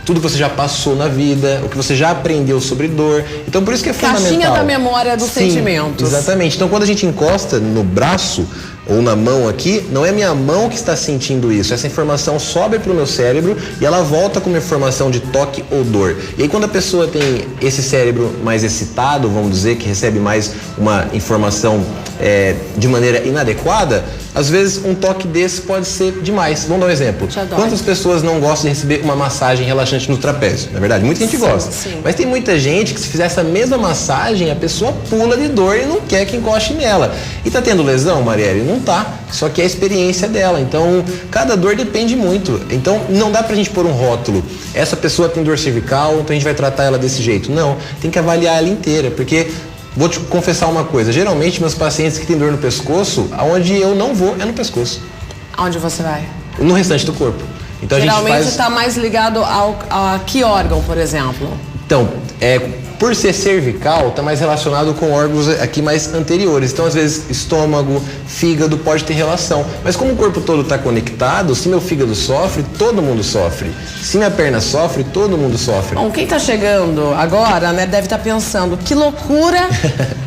tudo que você já passou na vida, o que você já aprendeu sobre dor. Então, por isso que é fundamental. Caixinha da memória dos sentimentos. Exatamente. Então, quando a gente encosta no braço ou na mão aqui, não é minha mão que está sentindo isso. Essa informação sobe para o meu cérebro e ela volta com uma informação de toque ou dor. E aí, quando a pessoa tem esse cérebro mais excitado, vamos dizer, que recebe mais uma informação de maneira inadequada, às vezes um toque desse pode ser demais. Vamos dar um exemplo. Quantas pessoas não gostam de receber uma massagem relaxante no trapézio? Na verdade, muita gente gosta. Mas tem muita gente que se fizer essa mesma massagem, a pessoa pula de dor e não quer que encoste nela. E tá tendo lesão, Marielle? Não tá. Só que é a experiência dela. Então, cada dor depende muito. Então, não dá pra gente pôr um rótulo. Essa pessoa tem dor cervical, então a gente vai tratar ela desse jeito. Não. Tem que avaliar ela inteira, porque vou te confessar uma coisa, geralmente meus pacientes que têm dor no pescoço, aonde eu não vou é no pescoço. Aonde você vai? No restante do corpo. Então geralmente a gente está mais ligado a que órgão, por exemplo? Então, por ser cervical, está mais relacionado com órgãos aqui mais anteriores. Então, às vezes, estômago, fígado pode ter relação. Mas como o corpo todo está conectado, se meu fígado sofre, todo mundo sofre. Se minha perna sofre, todo mundo sofre. Bom, quem está chegando agora, né, deve estar pensando, que loucura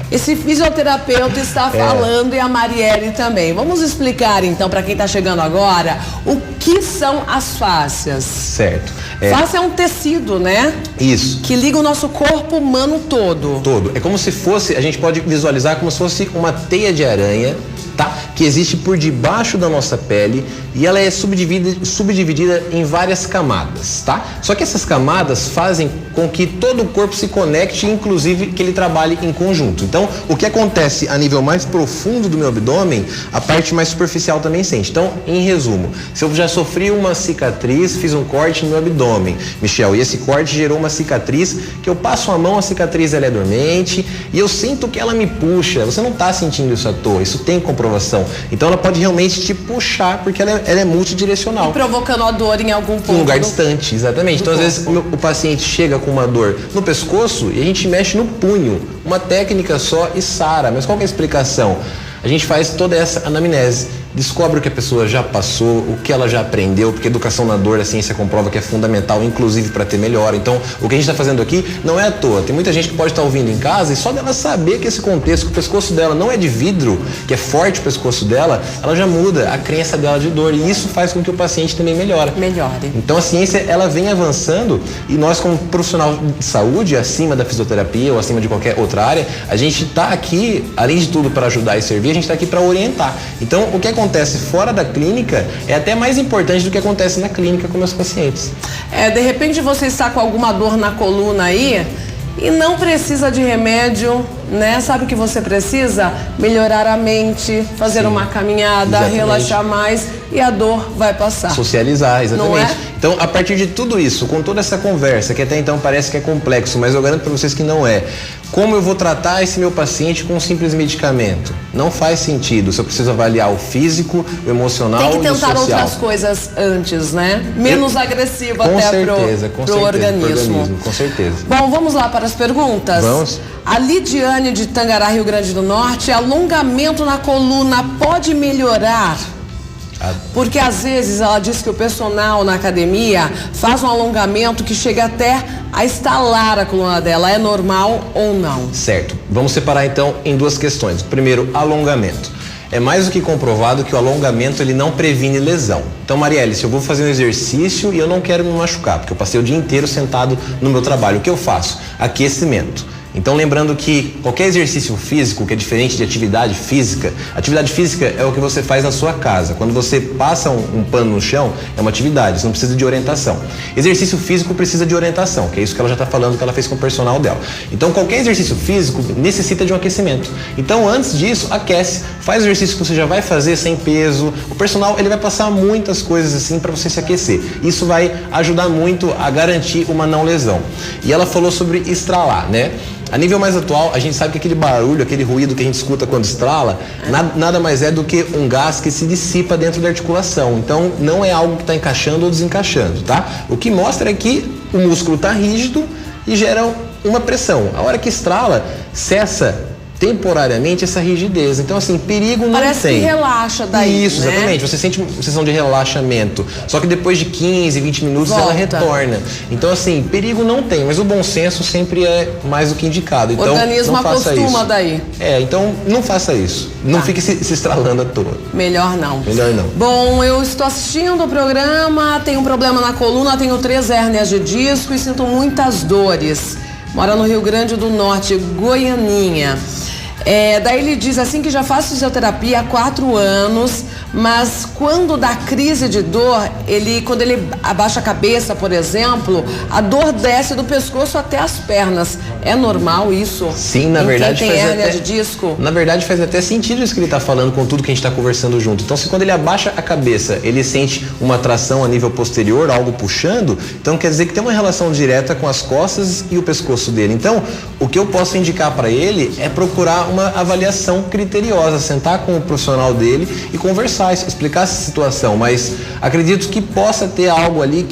esse fisioterapeuta está falando e a Marielle também. Vamos explicar, então, para quem está chegando agora, o que são as fáscias. Certo. Fáscia é um tecido, né? Isso. Que liga o nosso corpo humano todo. Todo. É como se fosse, a gente pode visualizar como se fosse uma teia de aranha, tá? Que existe por debaixo da nossa pele e ela é subdividida em várias camadas, tá? Só que essas camadas fazem com que todo o corpo se conecte, inclusive que ele trabalhe em conjunto. Então, o que acontece a nível mais profundo do meu abdômen, a parte mais superficial também sente. Então, em resumo, se eu já sofri uma cicatriz, fiz um corte no meu abdômen, Michel, e esse corte gerou uma cicatriz, que eu passo a mão, a cicatriz ela é dormente e eu sinto que ela me puxa. Você não está sentindo isso à toa, isso tem comprovação. Então, ela pode realmente te puxar, porque ela é multidirecional. E provocando a dor em algum ponto. Um lugar distante, exatamente. Então, às vezes, o paciente chega com uma dor no pescoço e a gente mexe no punho. Uma técnica só e sara. Mas qual que é a explicação? A gente faz toda essa anamnese, descobre o que a pessoa já passou, o que ela já aprendeu, porque educação na dor, a ciência comprova que é fundamental, inclusive para ter melhora. Então, o que a gente está fazendo aqui não é à toa. Tem muita gente que pode estar ouvindo em casa e só dela saber que esse contexto, que o pescoço dela não é de vidro, que é forte o pescoço dela, ela já muda a crença dela de dor e isso faz com que o paciente também melhore. Então, a ciência, ela vem avançando e nós, como profissional de saúde, acima da fisioterapia ou acima de qualquer outra área, a gente está aqui, além de tudo, para ajudar e servir, a gente está aqui para orientar. Então, o que acontece? acontece fora da clínica é até mais importante do que acontece na clínica com meus pacientes. De repente você está com alguma dor na coluna aí e não precisa de remédio, né? Sabe o que você precisa? Melhorar a mente, fazer uma caminhada, relaxar mais e a dor vai passar. Socializar, exatamente. Não é? Então, a partir de tudo isso, com toda essa conversa, que até então parece que é complexo, mas eu garanto para vocês que não é. Como eu vou tratar esse meu paciente com um simples medicamento? Não faz sentido. Se eu preciso avaliar o físico, o emocional e o social. Tem que tentar outras coisas antes, né? Menos agressivo até pro organismo. Com certeza. Bom, vamos lá para as perguntas? Vamos. A Lidiane de Tangará, Rio Grande do Norte, alongamento na coluna pode melhorar? Porque às vezes ela diz que o personal na academia faz um alongamento que chega até a estalar a coluna dela. É normal ou não? Certo. Vamos separar então em duas questões. Primeiro, alongamento. É mais do que comprovado que o alongamento ele não previne lesão. Então, Marielle, se eu vou fazer um exercício e eu não quero me machucar, porque eu passei o dia inteiro sentado no meu trabalho, o que eu faço? Aquecimento. Então, lembrando que qualquer exercício físico, que é diferente de atividade física é o que você faz na sua casa. Quando você passa um pano no chão, é uma atividade, você não precisa de orientação. Exercício físico precisa de orientação, que é isso que ela já está falando, que ela fez com o personal dela. Então, qualquer exercício físico necessita de um aquecimento. Então, antes disso, aquece, faz o exercício que você já vai fazer sem peso. O personal, ele vai passar muitas coisas assim para você se aquecer. Isso vai ajudar muito a garantir uma não lesão. E ela falou sobre estralar, né? A nível mais atual, a gente sabe que aquele barulho, aquele ruído que a gente escuta quando estrala, nada mais é do que um gás que se dissipa dentro da articulação. Então, não é algo que está encaixando ou desencaixando, tá? O que mostra é que o músculo está rígido e gera uma pressão. A hora que estrala, cessa temporariamente essa rigidez. Então, assim, perigo não Parece tem. Que relaxa daí, Isso, né? exatamente. Você sente uma sensação de relaxamento. Só que depois de 15, 20 minutos ela retorna. Então, assim, perigo não tem, mas o bom senso sempre é mais do que indicado. Então, o organismo não faça acostuma isso. daí. Então não faça isso. Não fique se estralando à toa. Melhor não. Melhor não. Bom, eu estou assistindo o programa, tenho um problema na coluna, tenho 3 hérnias de disco e sinto muitas dores. Mora no Rio Grande do Norte, Goianinha. Daí ele diz assim que já faz fisioterapia há 4 anos, mas quando dá crise de dor, quando ele abaixa a cabeça, por exemplo, a dor desce do pescoço até as pernas. É normal isso? Sim, na verdade quem tem hérnia de disco? Na verdade faz até sentido isso que ele está falando com tudo que a gente está conversando junto. Então, se quando ele abaixa a cabeça, ele sente uma tração a nível posterior, algo puxando, então quer dizer que tem uma relação direta com as costas e o pescoço dele. Então, o que eu posso indicar para ele é procurar uma avaliação criteriosa, sentar com o profissional dele e conversar, explicar essa situação, mas acredito que possa ter algo ali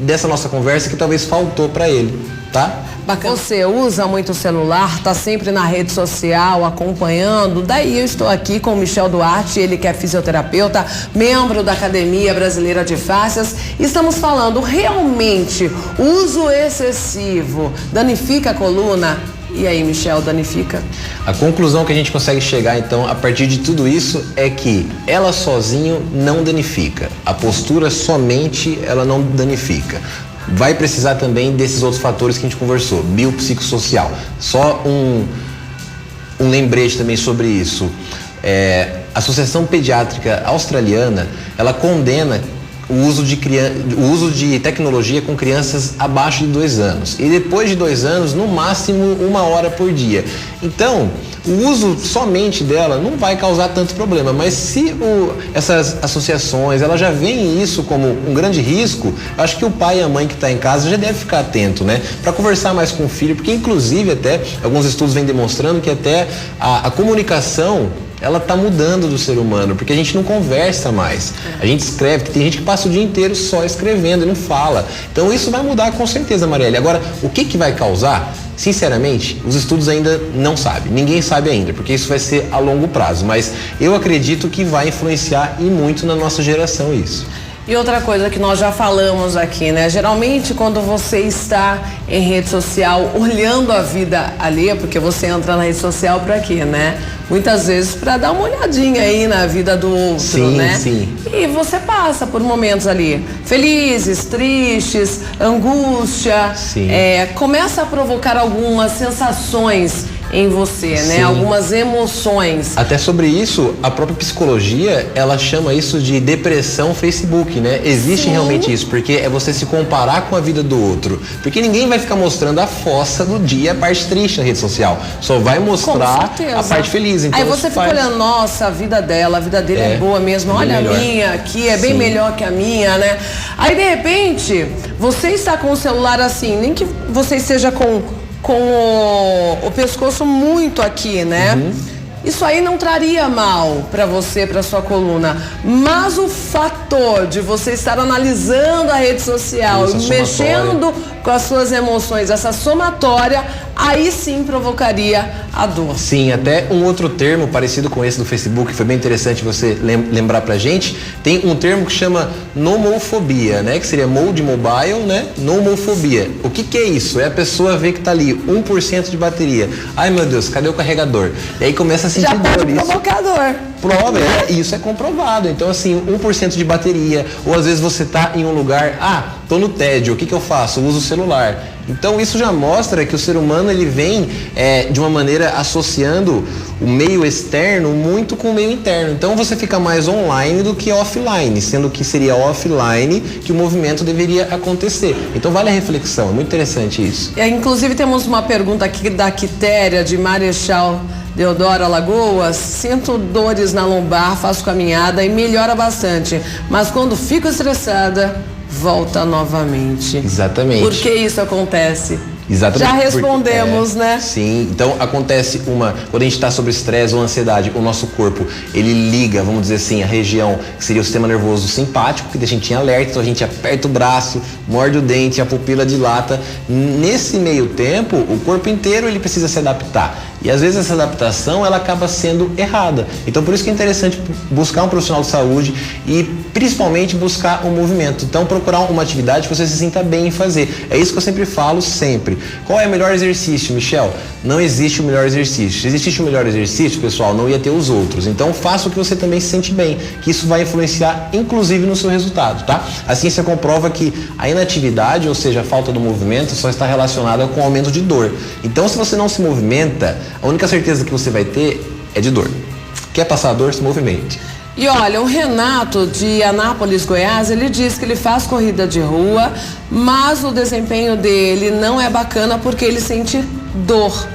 dessa nossa conversa que talvez faltou para ele, tá? Bacana. Você usa muito o celular, tá sempre na rede social acompanhando, daí eu estou aqui com o Michel Duarte, ele que é fisioterapeuta, membro da Academia Brasileira de Fáscias, e estamos falando, realmente, o uso excessivo danifica a coluna? E aí, Michel, danifica? A conclusão que a gente consegue chegar, então, a partir de tudo isso, é que ela sozinho não danifica. A postura somente, ela não danifica. Vai precisar também desses outros fatores que a gente conversou, biopsicossocial. Só um lembrete também sobre isso. A Associação Pediátrica Australiana, ela condena o uso de tecnologia com crianças abaixo de 2 anos. E depois de 2 anos, no máximo 1 hora por dia. Então, o uso somente dela não vai causar tanto problema. Mas se essas associações, elas já veem isso como um grande risco, acho que o pai e a mãe que está em casa já deve ficar atento, né? Para conversar mais com o filho, porque inclusive até, alguns estudos vêm demonstrando que até a comunicação ela está mudando do ser humano, porque a gente não conversa mais. A gente escreve, porque tem gente que passa o dia inteiro só escrevendo e não fala. Então isso vai mudar com certeza, Marielle. Agora, o que vai causar? Sinceramente, os estudos ainda não sabem. Ninguém sabe ainda, porque isso vai ser a longo prazo. Mas eu acredito que vai influenciar e muito na nossa geração isso. E outra coisa que nós já falamos aqui, né? Geralmente quando você está em rede social olhando a vida alheia, porque você entra na rede social para quê, né? muitas vezes para dar uma olhadinha aí na vida do outro, sim, né? Sim. E você passa por momentos ali felizes, tristes, angústia, começa a provocar algumas sensações em você, né? Sim. Algumas emoções. Até sobre isso, a própria psicologia, ela chama isso de depressão Facebook, né? Existe realmente isso, porque é você se comparar com a vida do outro. Porque ninguém vai ficar mostrando a fossa do dia, a parte triste na rede social. Só vai mostrar a parte feliz. Então, aí você fica olhando, nossa, a vida dela, a vida dele é boa mesmo. Olha a minha aqui, é bem melhor que a minha, né? Aí, de repente, você está com o celular assim, nem que você esteja com o pescoço muito aqui, né? Isso aí não traria mal para você, para sua coluna. Mas o fator de você estar analisando a rede social, mexendo com as suas emoções, essa somatória, aí sim provocaria a dor. Sim, até um outro termo parecido com esse do Facebook, foi bem interessante você lembrar pra gente, tem um termo que chama nomofobia, né? Que seria mo de mobile, né? Nomofobia. O que é isso? É a pessoa ver que tá ali 1% de bateria. Ai meu Deus, cadê o carregador? E aí começa a sentir dor. Provocador. Prova, isso é comprovado. Então, assim, 1% de bateria, ou às vezes você tá em um lugar, tô no tédio, o que eu faço? Eu uso o celular. Então, isso já mostra que o ser humano, ele vem de uma maneira associando o meio externo muito com o meio interno. Então, você fica mais online do que offline, sendo que seria offline que o movimento deveria acontecer. Então, vale a reflexão, é muito interessante isso. Inclusive, temos uma pergunta aqui da Quitéria, de Marechal Deodoro, Alagoas. Sinto dores na lombar, faço caminhada e melhora bastante, mas quando fico estressada, volta novamente. Exatamente. Por que isso acontece? Exatamente. Já respondemos, né? Sim, então acontece quando a gente está sob estresse ou ansiedade, o nosso corpo, ele liga, vamos dizer assim, a região que seria o sistema nervoso simpático, que deixa a gente em alerta, então a gente aperta o braço, morde o dente, a pupila dilata. Nesse meio tempo, o corpo inteiro ele precisa se adaptar. E às vezes essa adaptação ela acaba sendo errada. Então por isso que é interessante buscar um profissional de saúde e principalmente buscar um movimento. Então procurar uma atividade que você se sinta bem em fazer. É isso que eu sempre falo, sempre. Qual é o melhor exercício, Michel? Não existe o melhor exercício. Se existisse o melhor exercício, pessoal, não ia ter os outros. Então faça o que você também se sente bem, que isso vai influenciar inclusive no seu resultado, tá? A ciência comprova que a inatividade, ou seja, a falta do movimento, só está relacionada com o aumento de dor. Então se você não se movimenta, a única certeza que você vai ter é de dor. Quer passar a dor, se movimente. E olha, o Renato de Anápolis, Goiás, ele diz que ele faz corrida de rua, mas o desempenho dele não é bacana porque ele sente dor.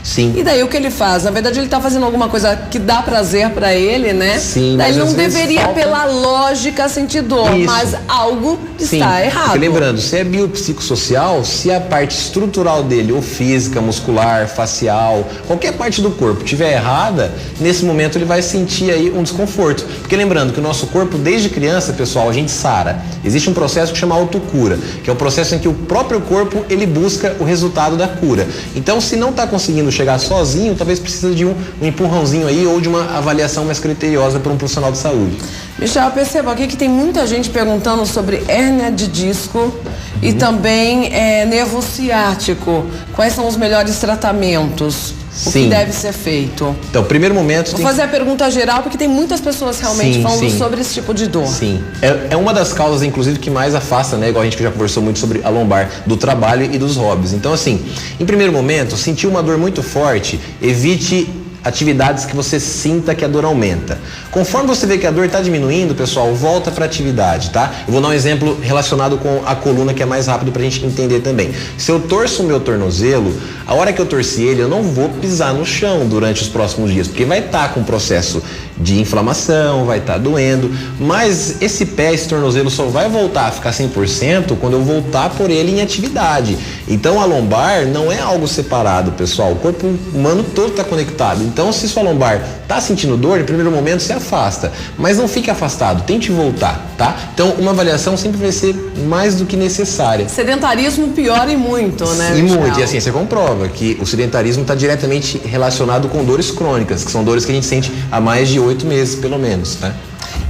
Sim. E daí o que ele faz? Na verdade ele está fazendo alguma coisa que dá prazer para ele, né? Sim, daí mas não às vezes deveria falta... pela lógica sentir dor, Isso. mas algo está errado. Porque lembrando, se é biopsicossocial, se a parte estrutural dele, ou física, muscular, facial, qualquer parte do corpo estiver errada, nesse momento ele vai sentir aí um desconforto. Porque lembrando que o nosso corpo, desde criança, pessoal, a gente sara. Existe um processo que chama autocura, que é o processo em que o próprio corpo, ele busca o resultado da cura. Então, se não está conseguindo chegar sozinho, talvez precisa de um empurrãozinho aí ou de uma avaliação mais criteriosa por um profissional de saúde. Michel, eu percebo aqui que tem muita gente perguntando sobre hérnia de disco e também nervo ciático. Quais são os melhores tratamentos? O que deve ser feito? Então, primeiro momento... Vou fazer a pergunta geral, porque tem muitas pessoas realmente falando sobre esse tipo de dor. Sim. É uma das causas, inclusive, que mais afasta, né? Igual a gente já conversou muito sobre a lombar, do trabalho e dos hobbies. Então, assim, em primeiro momento, sentiu uma dor muito forte, evite atividades que você sinta que a dor aumenta. Conforme você vê que a dor está diminuindo, pessoal, volta para a atividade, tá? Eu vou dar um exemplo relacionado com a coluna que é mais rápido para a gente entender também. Se eu torço o meu tornozelo, a hora que eu torci ele, eu não vou pisar no chão durante os próximos dias, porque vai estar com um processo de inflamação, vai estar doendo, mas esse pé, esse tornozelo só vai voltar a ficar 100% quando eu voltar por ele em atividade. Então a lombar não é algo separado, pessoal. O corpo humano todo está conectado. Então, se sua lombar está sentindo dor, em primeiro momento se afasta, mas não fique afastado, tente voltar, tá? Então, uma avaliação sempre vai ser mais do que necessária. Sedentarismo piora e muito, né? E muito, e a ciência comprova que o sedentarismo está diretamente relacionado com dores crônicas, que são dores que a gente sente há mais de 8 meses, pelo menos, tá?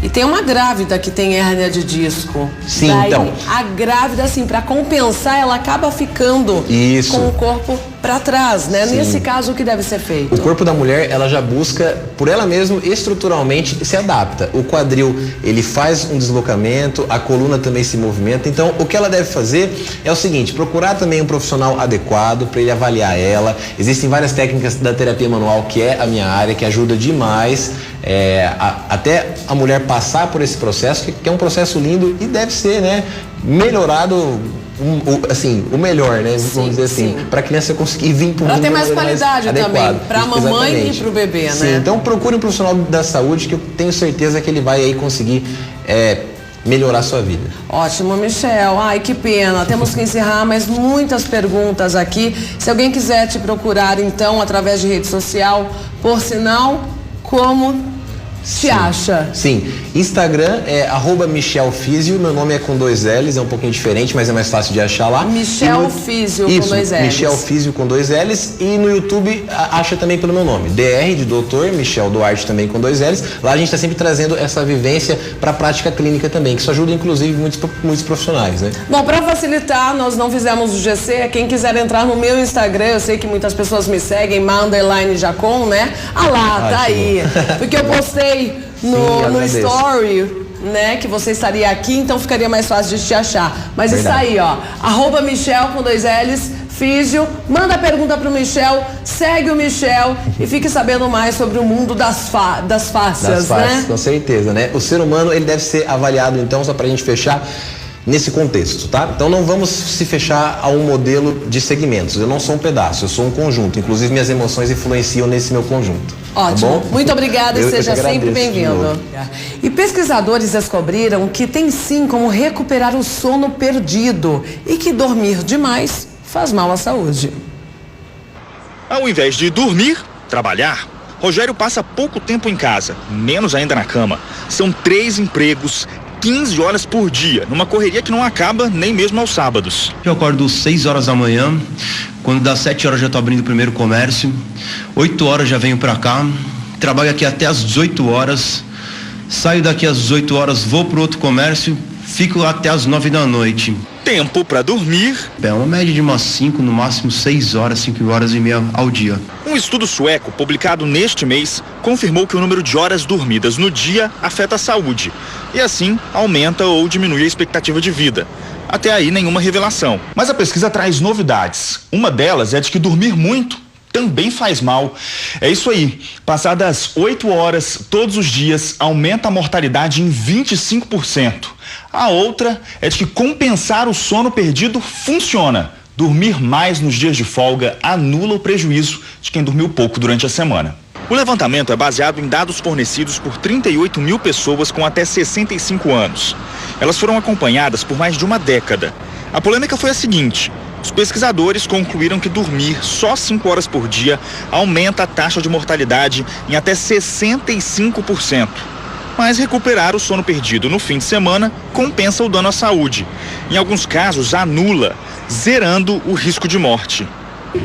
E tem uma grávida que tem hérnia de disco. Sim, daí, então. A grávida, assim, para compensar, ela acaba ficando Isso. com o corpo para trás, né? Sim. Nesse caso, o que deve ser feito? O corpo da mulher, ela já busca, por ela mesma, estruturalmente se adapta. O quadril, ele faz um deslocamento, a coluna também se movimenta. Então, o que ela deve fazer é o seguinte, procurar também um profissional adequado para ele avaliar ela. Existem várias técnicas da terapia manual, que é a minha área, que ajuda demais até a mulher passar por esse processo, que é um processo lindo e deve ser, né, melhorado, o melhor, né? Vamos dizer assim, para a criança conseguir vir para o mundo. Ela tem mais qualidade também, para a mamãe Exatamente. e para o bebê, né? Sim, então procure um profissional da saúde que eu tenho certeza que ele vai aí conseguir melhorar a sua vida. Ótimo, Michel. Ai, que pena. Temos que encerrar, mas muitas perguntas aqui. Se alguém quiser te procurar, então, através de rede social, por sinal, como te acha? Sim, Instagram é @MichelFísio, meu nome é com 2 L's, é um pouquinho diferente, mas é mais fácil de achar lá. Michel Físio com 2 L's. Michel Físio com 2 L's, e no YouTube acha também pelo meu nome, DR de doutor, Michel Duarte também com 2 L's. Lá a gente está sempre trazendo essa vivência para a prática clínica também, que isso ajuda inclusive muitos profissionais, né? Bom, para facilitar, nós não fizemos o GC, quem quiser entrar no meu Instagram, eu sei que muitas pessoas me seguem, _Jacon, né? Ah lá, tá aí. Porque eu postei no story, né, que você estaria aqui, então ficaria mais fácil de te achar. Mas Verdade. isso aí, ó, @Michel com 2 L's, Físio, manda a pergunta pro Michel, segue o Michel e fique sabendo mais sobre o mundo das fáscias, né? Com certeza, né? O ser humano, ele deve ser avaliado, então, só pra gente fechar, nesse contexto, tá? Então não vamos se fechar a um modelo de segmentos. Eu não sou um pedaço, eu sou um conjunto. Inclusive minhas emoções influenciam nesse meu conjunto. Ótimo. Tá bom? Muito obrigada e seja sempre bem-vindo. De E pesquisadores descobriram que tem sim como recuperar o sono perdido e que dormir demais faz mal à saúde. Ao invés de dormir, trabalhar. Rogério passa pouco tempo em casa, menos ainda na cama. São 3 empregos, 15 horas por dia, numa correria que não acaba nem mesmo aos sábados. Eu acordo 6 horas da manhã, quando dá 7 horas já estou abrindo o primeiro comércio, 8 horas já venho para cá, trabalho aqui até às 18 horas, saio daqui às 18 horas, vou para o outro comércio, fico até às 9 da noite. Tempo para dormir? É uma média de umas 5, no máximo 6 horas, 5 horas e meia ao dia. Um estudo sueco publicado neste mês confirmou que o número de horas dormidas no dia afeta a saúde e assim aumenta ou diminui a expectativa de vida. Até aí nenhuma revelação. Mas a pesquisa traz novidades. Uma delas é de que dormir muito também faz mal. É isso aí. Passadas 8 horas todos os dias aumenta a mortalidade em 25%. A outra é de que compensar o sono perdido funciona. Dormir mais nos dias de folga anula o prejuízo de quem dormiu pouco durante a semana. O levantamento é baseado em dados fornecidos por 38 mil pessoas com até 65 anos. Elas foram acompanhadas por mais de uma década. A polêmica foi a seguinte: os pesquisadores concluíram que dormir só 5 horas por dia aumenta a taxa de mortalidade em até 65%. Mas recuperar o sono perdido no fim de semana compensa o dano à saúde. Em alguns casos, anula, zerando o risco de morte.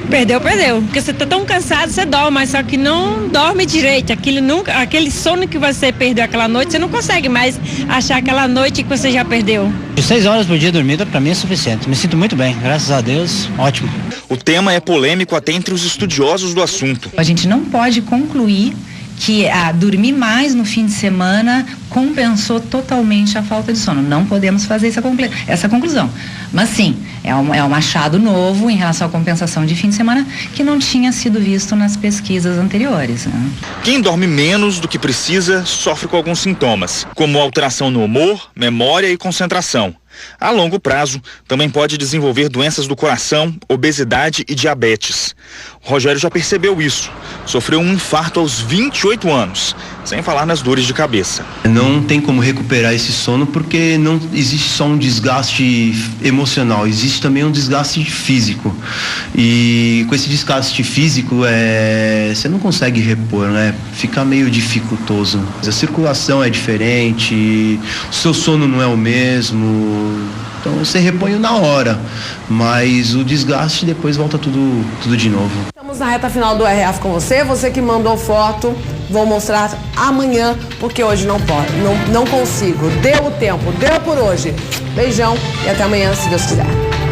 Perdeu. Porque você está tão cansado, você dorme, mas só que não dorme direito. Aquele sono que você perdeu aquela noite, você não consegue mais achar aquela noite que você já perdeu. 6 horas por dia dormida para mim é suficiente. Me sinto muito bem, graças a Deus, ótimo. O tema é polêmico até entre os estudiosos do assunto. A gente não pode concluir que dormir mais no fim de semana compensou totalmente a falta de sono. Não podemos fazer essa conclusão. Mas sim, é um achado novo em relação à compensação de fim de semana que não tinha sido visto nas pesquisas anteriores, né? Quem dorme menos do que precisa sofre com alguns sintomas, como alteração no humor, memória e concentração. A longo prazo, também pode desenvolver doenças do coração, obesidade e diabetes. O Rogério já percebeu isso. Sofreu um infarto aos 28 anos, sem falar nas dores de cabeça. Não tem como recuperar esse sono porque não existe só um desgaste emocional, existe também um desgaste físico. E com esse desgaste físico, você não consegue repor, né? Fica meio dificultoso. A circulação é diferente, o seu sono não é o mesmo. Então você repõe na hora, mas o desgaste depois volta tudo de novo. Estamos na reta final do RF com você que mandou foto vou mostrar amanhã, porque hoje não pode, não consigo. Deu o tempo, deu por hoje. Beijão e até amanhã, se Deus quiser.